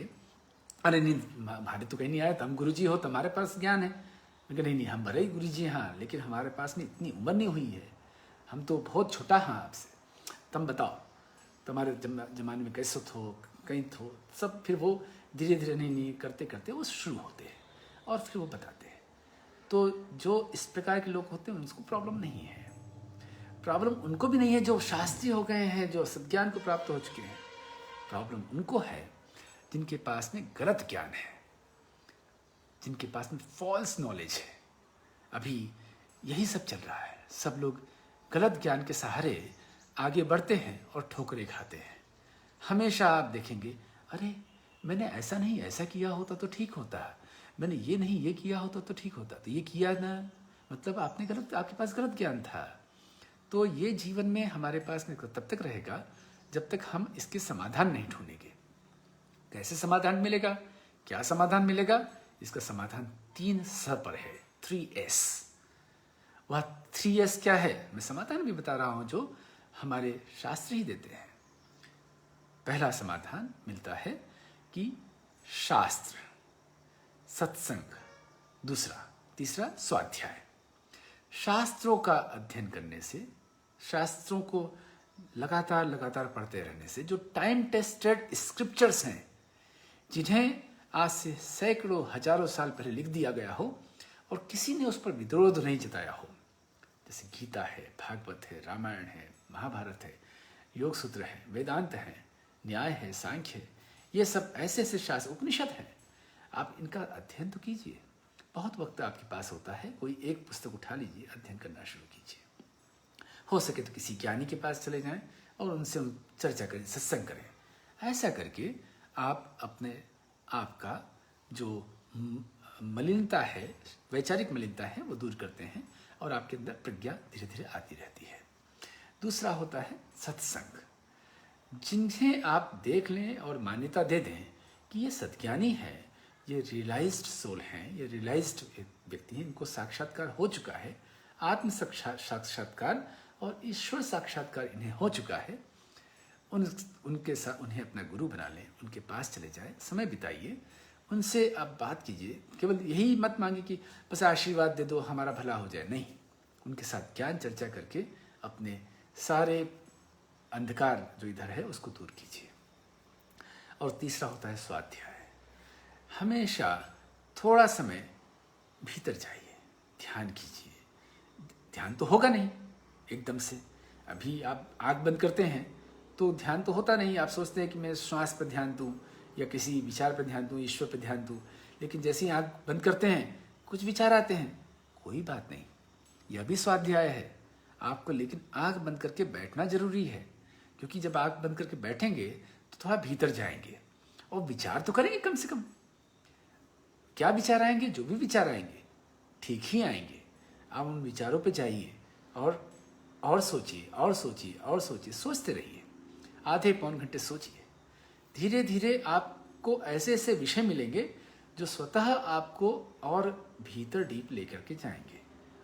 अरे नहीं हमारे तो कहीं नहीं आया, तुम गुरुजी हो, तुम्हारे पास ज्ञान है। मैं कहा नहीं हम बड़े गुरुजी हाँ, लेकिन हमारे पास में इतनी उम्र नहीं हुई है, हम तो बहुत छोटा हाँ आपसे, तुम बताओ तुम्हारे जमाने में कैसे थो, कहीं थो, सब। फिर वो धीरे धीरे नहीं करते करते वो शुरू होते हैं और फिर वो बताते हैं। तो जो इस प्रकार के लोग होते हैं उनको प्रॉब्लम नहीं है। प्रॉब्लम उनको भी नहीं है जो शास्त्रीय हो गए हैं, जो सज्ञान को प्राप्त हो चुके हैं। प्रॉब्लम उनको है जिनके पास में गलत ज्ञान है, जिनके पास में फॉल्स नॉलेज है। अभी यही सब चल रहा है। सब लोग गलत ज्ञान के सहारे आगे बढ़ते हैं और ठोकरें खाते हैं। हमेशा आप देखेंगे, अरे मैंने ऐसा नहीं, ऐसा किया होता तो ठीक होता, मैंने ये नहीं, ये किया होता तो ठीक होता, तो ये किया ना, मतलब आपने गलत, आपके पास गलत ज्ञान था। तो ये जीवन में हमारे पास में तब तक रहेगा जब तक हम इसके समाधान नहीं ढूंढेंगे। कैसे समाधान मिलेगा, क्या समाधान मिलेगा? इसका समाधान 3 स पर है, 3S। वह 3S क्या है, मैं समाधान भी बता रहा हूं जो हमारे शास्त्र ही देते हैं। पहला समाधान मिलता है कि शास्त्र, सत्संग, दूसरा, तीसरा स्वाध्याय। शास्त्रों का अध्ययन करने से, शास्त्रों को लगातार पढ़ते रहने से, जो टाइम टेस्टेड स्क्रिप्चर्स हैं, जिन्हें आज से सैकड़ों हजारों साल पहले लिख दिया गया हो और किसी ने उस पर विरोध नहीं जताया हो, जैसे गीता है, भागवत है, रामायण है, महाभारत है, योग सूत्र है, वेदांत है, न्याय है, सांख्य है, ये सब ऐसे ऐसे शास्त्र, उपनिषद हैं। आप इनका अध्ययन तो कीजिए। बहुत वक्त आपके पास होता है, कोई एक पुस्तक उठा लीजिए, अध्ययन करना शुरू कीजिए। हो सके तो किसी ज्ञानी के पास चले जाएं और उनसे चर्चा करें, सत्संग करें। ऐसा करके आप अपने आप का जो मलिनता है, वैचारिक मलिनता है, वो दूर करते हैं और आपके अंदर प्रज्ञा धीरे धीरे आती रहती है। दूसरा होता है सत्संग, जिन्हें आप देख लें और मान्यता दे दें कि ये सत्ज्ञानी है, ये रियलाइज्ड सोल हैं, ये रियलाइज्ड व्यक्ति हैं, इनको साक्षात्कार हो चुका है, आत्म साक्षात्कार और ईश्वर साक्षात्कार इन्हें हो चुका है। उनके साथ उन्हें अपना गुरु बना लें, उनके पास चले जाएं, समय बिताइए, उनसे आप बात कीजिए। केवल यही मत मांगे कि बस आशीर्वाद दे दो, हमारा भला हो जाए, नहीं। उनके साथ ज्ञान चर्चा करके अपने सारे अंधकार जो इधर है उसको दूर कीजिए। और तीसरा होता है स्वाध्याय। हमेशा थोड़ा समय भीतर जाइए, ध्यान कीजिए। ध्यान तो होगा नहीं एकदम से। अभी आप आँख बंद करते हैं तो ध्यान तो होता नहीं। आप सोचते हैं कि मैं श्वास पर ध्यान दूं या किसी विचार पर ध्यान दूं, ईश्वर पर ध्यान दूं, लेकिन जैसे ही आँख बंद करते हैं कुछ विचार आते हैं। कोई बात नहीं, यह भी स्वाध्याय है आपको, लेकिन आँख बंद करके बैठना जरूरी है, क्योंकि जब आँख बंद करके बैठेंगे तो थोड़ा भीतर जाएंगे और विचार तो करेंगे कम से कम। क्या विचार आएंगे? जो भी विचार आएंगे ठीक ही आएंगे। आप उन विचारों पे जाइए और सोचिए और सोचिए और सोचिए, सोचते रहिए, आधे पौन घंटे सोचिए। धीरे धीरे आपको ऐसे ऐसे विषय मिलेंगे जो स्वतः आपको और भीतर डीप लेकर के जाएंगे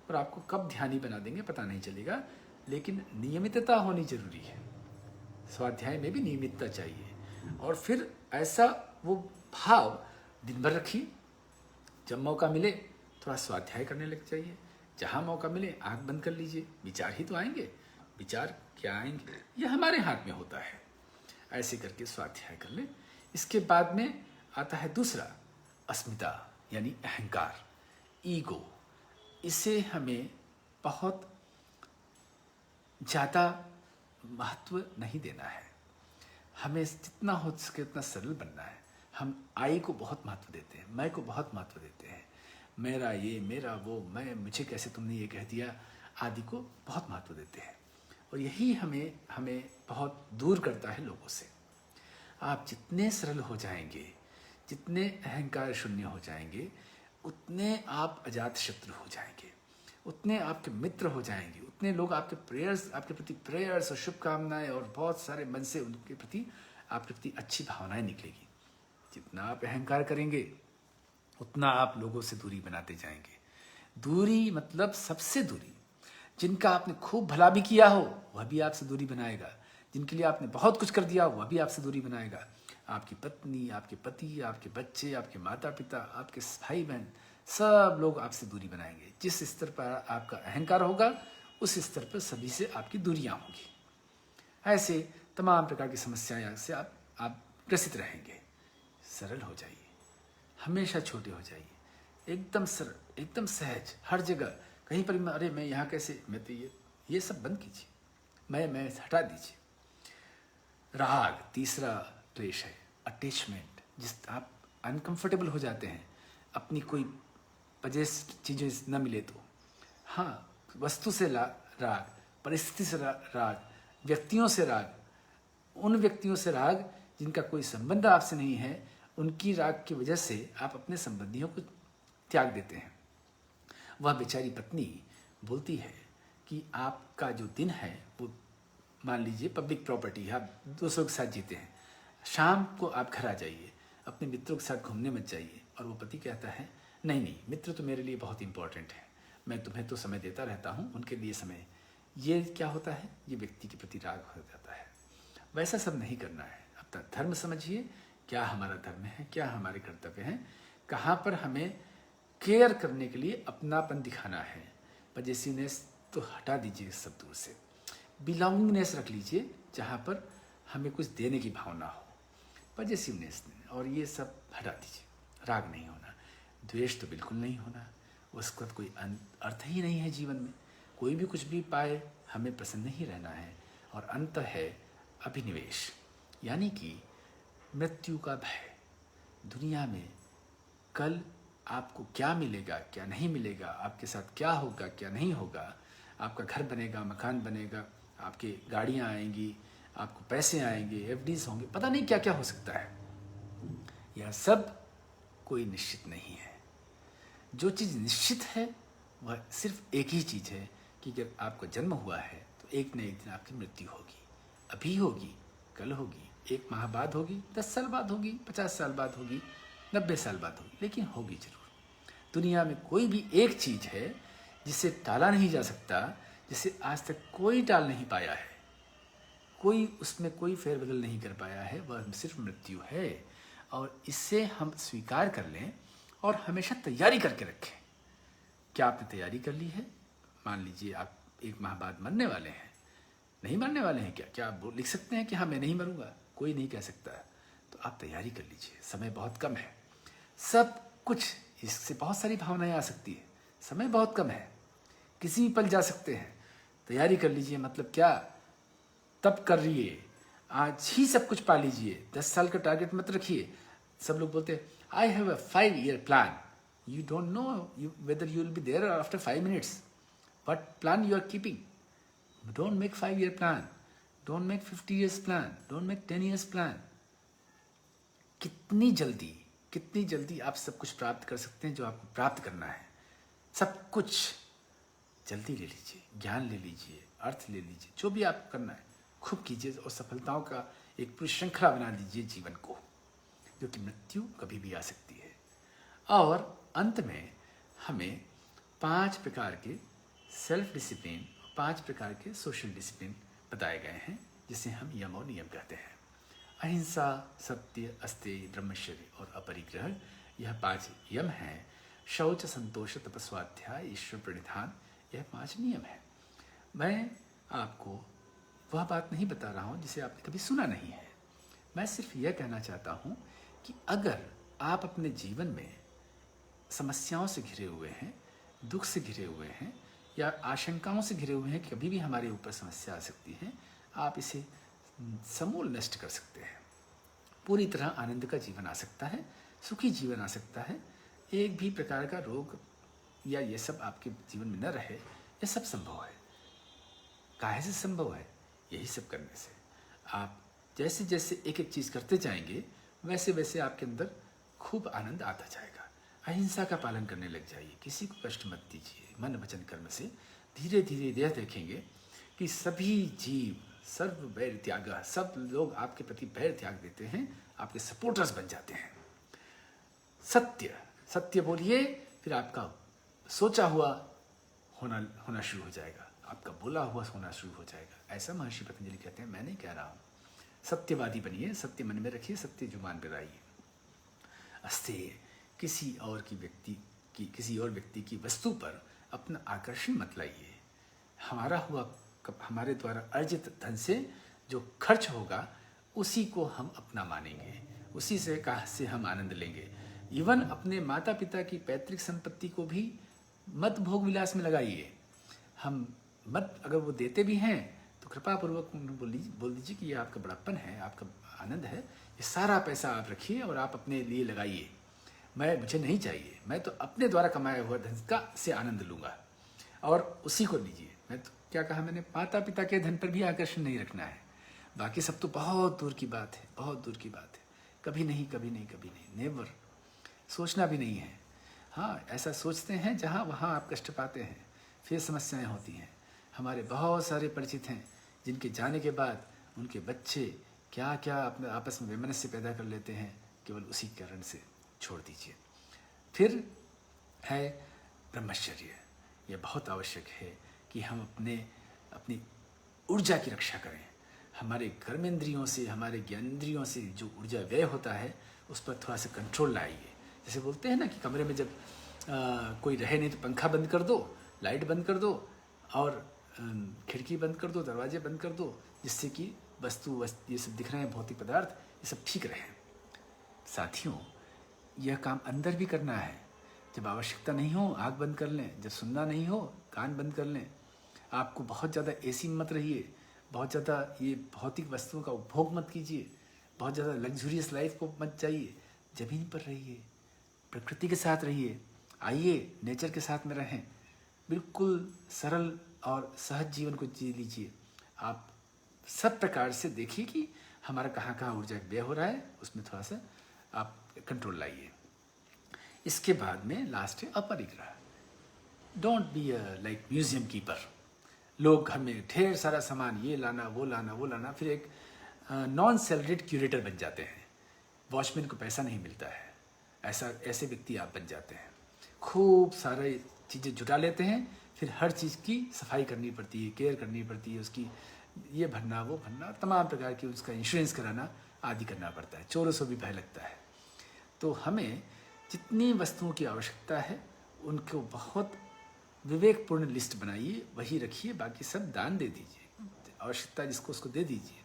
और आपको कब ध्यानी बना देंगे पता नहीं चलेगा, लेकिन नियमितता होनी जरूरी है। स्वाध्याय में भी नियमितता चाहिए। और फिर ऐसा वो भाव दिन भर रखिए। जब मौका मिले थोड़ा स्वाध्याय करने लग जाइए। जहाँ मौका मिले आँख बंद कर लीजिए। विचार ही तो आएंगे, विचार क्या आएंगे यह हमारे हाथ में होता है। ऐसे करके स्वाध्याय कर ले। इसके बाद में आता है दूसरा, अस्मिता यानी अहंकार, ईगो। इसे हमें बहुत ज़्यादा महत्व नहीं देना है। हमें जितना हो सके उतना सरल बनना है। हम आई को बहुत महत्व देते हैं, मैं को बहुत महत्व देते हैं। मेरा ये, मेरा वो, मैं, मुझे कैसे तुमने ये कह दिया आदि को बहुत महत्व देते हैं। और यही हमें बहुत दूर करता है लोगों से। आप जितने सरल हो जाएंगे, जितने अहंकार शून्य हो जाएंगे, उतने आप अजात शत्रु हो जाएंगे, उतने आपके मित्र हो जाएंगे, उतने लोग आपके प्रति प्रेयर्स और शुभकामनाएं और बहुत सारे मन से उनके प्रति आपके प्रति अच्छी भावनाएं निकलेगी। जितना आप अहंकार करेंगे उतना आप लोगों से दूरी बनाते जाएंगे। दूरी मतलब सबसे दूरी। जिनका आपने खूब भला भी किया हो वह भी आपसे दूरी बनाएगा। जिनके लिए आपने बहुत कुछ कर दिया हो वह भी आपसे दूरी बनाएगा। आपकी पत्नी, आपके पति, आपके बच्चे, आपके माता पिता, आपके भाई बहन, सब लोग आपसे दूरी बनाएंगे। जिस स्तर पर आपका अहंकार होगा उस स्तर पर सभी से आपकी दूरियां होंगी। ऐसे तमाम प्रकार की समस्याएं से आप ग्रसित रहेंगे। सरल हो जाइए, हमेशा छोटे हो जाइए, एकदम सरल, एकदम सहज। हर जगह कहीं पर भी अरे मैं यहाँ कैसे, मैं तो ये सब बंद कीजिए। मैं हटा दीजिए। राग तीसरा क्लेश है, अटैचमेंट। जिस आप अनकंफर्टेबल हो जाते हैं, अपनी कोई वजह चीज़ें न मिले तो। हाँ, वस्तु से राग, परिस्थिति से राग, व्यक्तियों से राग, उन व्यक्तियों से राग जिनका कोई संबंध आपसे नहीं है, उनकी राग की वजह से आप अपने संबंधियों को त्याग देते हैं। वह बेचारी पत्नी बोलती है कि आपका जो दिन है वो मान लीजिए पब्लिक प्रॉपर्टी है, आप दूसरों के साथ जीते हैं, शाम को आप घर आ जाइए, अपने मित्रों के साथ घूमने मत जाइए। और वो पति कहता है नहीं, मित्र तो मेरे लिए बहुत इंपॉर्टेंट है, मैं तुम्हें तो समय देता रहता हूँ, उनके लिए समय। ये क्या होता है, ये व्यक्ति के प्रति राग हो जाता है। वैसा सब नहीं करना है। अपना धर्म समझिए, क्या हमारा धर्म है, क्या हमारे कर्तव्य हैं, कहाँ पर हमें केयर करने के लिए अपनापन दिखाना है। पजेसिवनेस तो हटा दीजिए सब दूर से। बिलोंगिंगनेस रख लीजिए, जहाँ पर हमें कुछ देने की भावना हो। पजेसिवनेस और ये सब हटा दीजिए। राग नहीं होना, द्वेष तो बिल्कुल नहीं होना, उसका कोई अर्थ ही नहीं है जीवन में। कोई भी कुछ भी पाए, हमें प्रसन्न ही रहना है। और अंत है अभिनिवेश, यानी कि मृत्यु का भय। दुनिया में कल आपको क्या मिलेगा, क्या नहीं मिलेगा, आपके साथ क्या होगा, क्या नहीं होगा, आपका घर बनेगा, मकान बनेगा, आपकी गाड़ियाँ आएंगी, आपको पैसे आएंगे, एफडीज होंगे, पता नहीं क्या क्या हो सकता है। यह सब कोई निश्चित नहीं है। जो चीज़ निश्चित है वह सिर्फ एक ही चीज़ है कि जब आपको जन्म हुआ है तो एक न एक दिन आपकी मृत्यु होगी। अभी होगी, कल होगी, 1 माह बाद होगी, 10 साल बाद होगी, 50 साल बाद होगी, 90 साल बाद होगी, लेकिन होगी जरूर। दुनिया में कोई भी एक चीज़ है जिसे टाला नहीं जा सकता, जिसे आज तक कोई टाल नहीं पाया है, कोई उसमें कोई फेरबदल नहीं कर पाया है, वह सिर्फ मृत्यु है। और इससे हम स्वीकार कर लें और हमेशा तैयारी करके रखें। क्या आपने तैयारी कर ली है? मान लीजिए आप 1 माह बाद मरने वाले हैं, नहीं मरने वाले हैं, क्या आप लिख सकते हैं कि हाँ मैं नहीं मरूंगा? कोई नहीं कह सकता। तो आप तैयारी कर लीजिए, समय बहुत कम है। सब कुछ, इससे बहुत सारी भावनाएं आ सकती है, समय बहुत कम है, किसी भी पल जा सकते हैं। तैयारी कर लीजिए, मतलब क्या, तब कर रहिए, आज ही सब कुछ पा लीजिए। 10 साल का टारगेट मत रखिए। सब लोग बोलते हैं I have a 5-year plan. You don't know whether you will be there after 5 minutes. What plan you are keeping? Don't make 5-year plan. Don't make 50 years plan. Don't make 10 years plan. कितनी जल्दी आप सब कुछ प्राप्त कर सकते हैं जो आपको प्राप्त करना है। सब कुछ जल्दी ले लीजिए, ज्ञान ले लीजिए, अर्थ ले लीजिए, जो भी आपको करना है खूब कीजिए और सफलताओं का एक पूरी श्रृंखला बना दीजिए जीवन को, क्योंकि मृत्यु कभी भी आ सकती है। और अंत में हमें 5 प्रकार के सेल्फ डिसिप्लिन, 5 प्रकार के सोशल डिसिप्लिन बताए गए हैं। जिसे हम यम और नियम कहते हैं। अहिंसा, सत्य, अस्तेय, ब्रह्मचर्य और अपरिग्रह, यह 5 यम हैं। शौच, संतोष, तपस्वाध्याय, ईश्वर प्रणिधान, यह 5 नियम हैं। मैं आपको वह बात नहीं बता रहा हूँ जिसे आपने कभी सुना नहीं है। मैं सिर्फ यह कहना चाहता हूँ कि अगर आप अपने जीवन में समस्याओं से घिरे हुए हैं, दुख से घिरे हुए हैं या आशंकाओं से घिरे हुए हैं कि कभी भी हमारे ऊपर समस्या आ सकती है, आप इसे समूल नष्ट कर सकते हैं। पूरी तरह आनंद का जीवन आ सकता है, सुखी जीवन आ सकता है। एक भी प्रकार का रोग या ये सब आपके जीवन में न रहे, ये सब संभव है। काहे से संभव है? यही सब करने से। आप जैसे जैसे एक एक चीज़ करते जाएंगे, वैसे वैसे आपके अंदर खूब आनंद आता जाएगा। अहिंसा का पालन करने लग जाइए, किसी को कष्ट मत दीजिए। मन वचन कर्म से धीरे धीरे यह देखेंगे कि सभी जीव सर्व वैर त्याग, सब लोग आपके प्रति वैर त्याग देते हैं, आपके सपोर्टर्स बन जाते हैं। सत्य, सत्य बोलिए, फिर आपका सोचा हुआ होना शुरू हो जाएगा, आपका बोला हुआ होना शुरू हो जाएगा। ऐसा महर्षि पतंजलि कहते हैं, मैं नहीं कह रहा हूँ। सत्यवादी बनिए, सत्य मन में रखिए, सत्य जुबान पर आइए। अस्तेय, किसी और व्यक्ति की वस्तु पर अपना आकर्षण मत लाइए। हमारे द्वारा अर्जित धन से जो खर्च होगा, उसी को हम अपना मानेंगे, उसी से हम आनंद लेंगे। इवन अपने माता पिता की पैतृक संपत्ति को भी मत भोग विलास में लगाइए। अगर वो देते भी हैं तो कृपा पूर्वक बोल दीजिए कि ये आपका बड़प्पन है, आपका आनंद है, ये सारा पैसा आप रखिए और आप अपने लिए लगाइए। मुझे नहीं चाहिए, मैं तो अपने द्वारा कमाया हुआ धन का से आनंद लूँगा और उसी को लीजिए। मैं तो क्या कहा मैंने, माता पिता के धन पर भी आकर्षण नहीं रखना है। बाकी सब तो बहुत दूर की बात है, बहुत दूर की बात है। कभी नहीं, कभी नहीं, कभी नहीं, नेवर। सोचना भी नहीं है। हाँ, ऐसा सोचते हैं वहाँ आप कष्ट पाते हैं, फिर समस्याएं होती हैं। हमारे बहुत सारे परिचित हैं जिनके जाने के बाद उनके बच्चे क्या क्या अपने आपस में वैमनस्य पैदा कर लेते हैं, केवल उसी कारण से। छोड़ दीजिए। फिर है ब्रह्मचर्य। यह बहुत आवश्यक है कि हम अपनी ऊर्जा की रक्षा करें। हमारे कर्मेंद्रियों से, हमारे ज्ञानेंद्रियों से जो ऊर्जा व्यय होता है, उस पर थोड़ा सा कंट्रोल लाइए। जैसे बोलते हैं ना कि कमरे में जब कोई रहे नहीं तो पंखा बंद कर दो, लाइट बंद कर दो और खिड़की बंद कर दो, दरवाजे बंद कर दो, जिससे कि वस्तु ये सब दिख रहे हैं, भौतिक पदार्थ, ये सब ठीक रहें। साथियों, यह काम अंदर भी करना है। जब आवश्यकता नहीं हो आँख बंद कर लें, जब सुनना नहीं हो कान बंद कर लें। आपको बहुत ज़्यादा एसी में मत रहिए, बहुत ज़्यादा ये भौतिक वस्तुओं का उपभोग मत कीजिए, बहुत ज़्यादा लग्जूरियस लाइफ को मत जाइए। ज़मीन पर रहिए, प्रकृति के साथ रहिए, आइए नेचर के साथ में रहें, बिल्कुल सरल और सहज जीवन को जी लीजिए। आप सब प्रकार से देखिए कि हमारा कहाँ कहाँ ऊर्जा व्यय हो रहा है, उसमें थोड़ा सा आप कंट्रोल लाइए। इसके बाद में लास्ट है अपरिग्रह। Don't be like museum keeper. लोग घर में ढेर सारा सामान, ये लाना वो लाना, फिर एक नॉन सैलरीड क्यूरेटर बन जाते हैं। वॉचमैन को पैसा नहीं मिलता है, ऐसे व्यक्ति आप बन जाते हैं। खूब सारे चीज़ें जुटा लेते हैं, फिर हर चीज़ की सफाई करनी पड़ती है, केयर करनी पड़ती है, उसकी ये भरना वो भरना, तमाम प्रकार की उसका इंश्योरेंस कराना आदि करना पड़ता है। चोरों से भी भय लगता है। तो हमें जितनी वस्तुओं की आवश्यकता है उनको बहुत विवेकपूर्ण लिस्ट बनाइए, वही रखिए, बाकी सब दान दे दीजिए। आवश्यकता जिसको उसको दे दीजिए,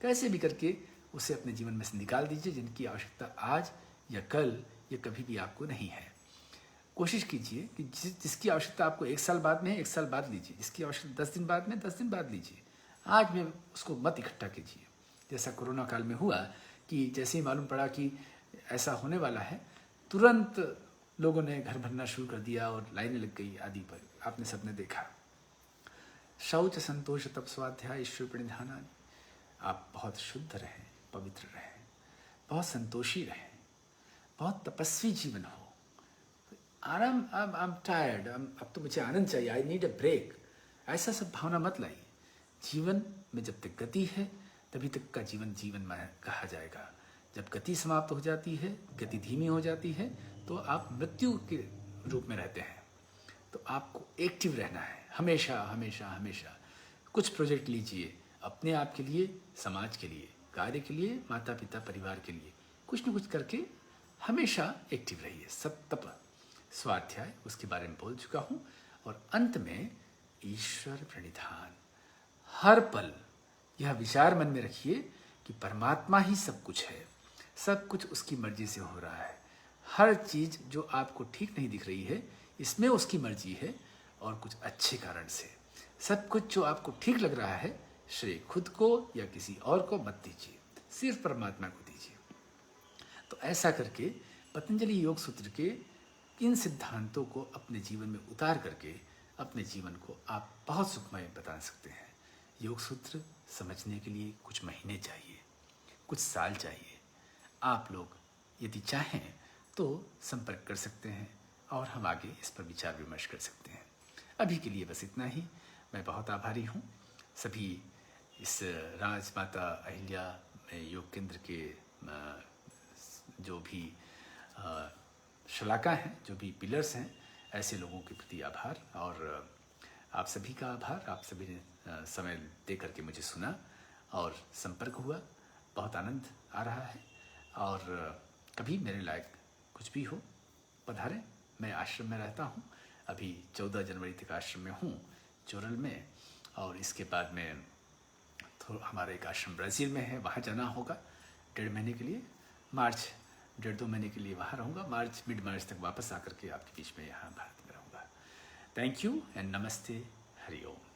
कैसे भी करके उसे अपने जीवन में से निकाल दीजिए, जिनकी आवश्यकता आज या कल या कभी भी आपको नहीं है। कोशिश कीजिए कि जिसकी आवश्यकता आपको 1 साल बाद में है, 1 साल बाद लीजिए। जिसकी आवश्यकता 10 दिन बाद में, 10 दिन बाद लीजिए। आज में उसको मत इकट्ठा कीजिए। जैसा कोरोना काल में हुआ कि जैसे ही मालूम पड़ा कि ऐसा होने वाला है, तुरंत लोगों ने घर भरना शुरू कर दिया और लाइनें लग गई आदि पर आपने सबने देखा। शौच, संतोष, तप, स्वाध्याय, ईश्वर प्रणिधान। आप बहुत शुद्ध रहें, पवित्र रहें, बहुत संतोषी रहें, बहुत तपस्वी जीवन हो। आराम, अब आई एम टायर्ड, अब तो मुझे आनंद चाहिए, आई नीड अ ब्रेक, ऐसा सब भावना मत लाइए। जीवन में जब तक गति है तभी तक का जीवन में कहा जाएगा। जब गति समाप्त हो जाती है, गति धीमी हो जाती है, तो आप मृत्यु के रूप में रहते हैं। तो आपको एक्टिव रहना है हमेशा हमेशा हमेशा। कुछ प्रोजेक्ट लीजिए अपने आप के लिए, समाज के लिए, कार्य के लिए, माता पिता परिवार के लिए कुछ न कुछ करके हमेशा एक्टिव रहिए। सत्तप स्वाध्याय उसके बारे में बोल चुका हूँ। और अंत में ईश्वर प्रणिधान। हर पल यह विचार मन में रखिए कि परमात्मा ही सब कुछ है, सब कुछ उसकी मर्जी से हो रहा है। हर चीज़ जो आपको ठीक नहीं दिख रही है इसमें उसकी मर्जी है और कुछ अच्छे कारण से। सब कुछ जो आपको ठीक लग रहा है श्रेय खुद को या किसी और को मत दीजिए, सिर्फ परमात्मा को दीजिए। तो ऐसा करके पतंजलि योग सूत्र के इन सिद्धांतों को अपने जीवन में उतार करके अपने जीवन को आप बहुत सुखमय बता सकते हैं। योग सूत्र समझने के लिए कुछ महीने चाहिए, कुछ साल चाहिए। आप लोग यदि चाहें तो संपर्क कर सकते हैं और हम आगे इस पर विचार विमर्श कर सकते हैं। अभी के लिए बस इतना ही। मैं बहुत आभारी हूँ सभी इस राजमाता अहिल्या योग केंद्र के जो भी शलाका हैं, जो भी पिलर्स हैं, ऐसे लोगों के प्रति आभार। और आप सभी का आभार। आप सभी ने समय दे करके मुझे सुना और संपर्क हुआ। बहुत आनंद आ रहा है। और कभी मेरे लायक कुछ भी हो पधारें। मैं आश्रम में रहता हूँ। अभी 14 जनवरी तक आश्रम में हूँ, चोरल में। और इसके बाद में हमारा एक आश्रम ब्राज़ील में है, वहाँ जाना होगा 1.5 महीने के लिए। मार्च 1.5-2 महीने के लिए वहाँ रहूँगा। मिड मार्च तक वापस आकर के आपके बीच में यहाँ भारत में रहूँगा। थैंक यू एंड नमस्ते। हरि ओम।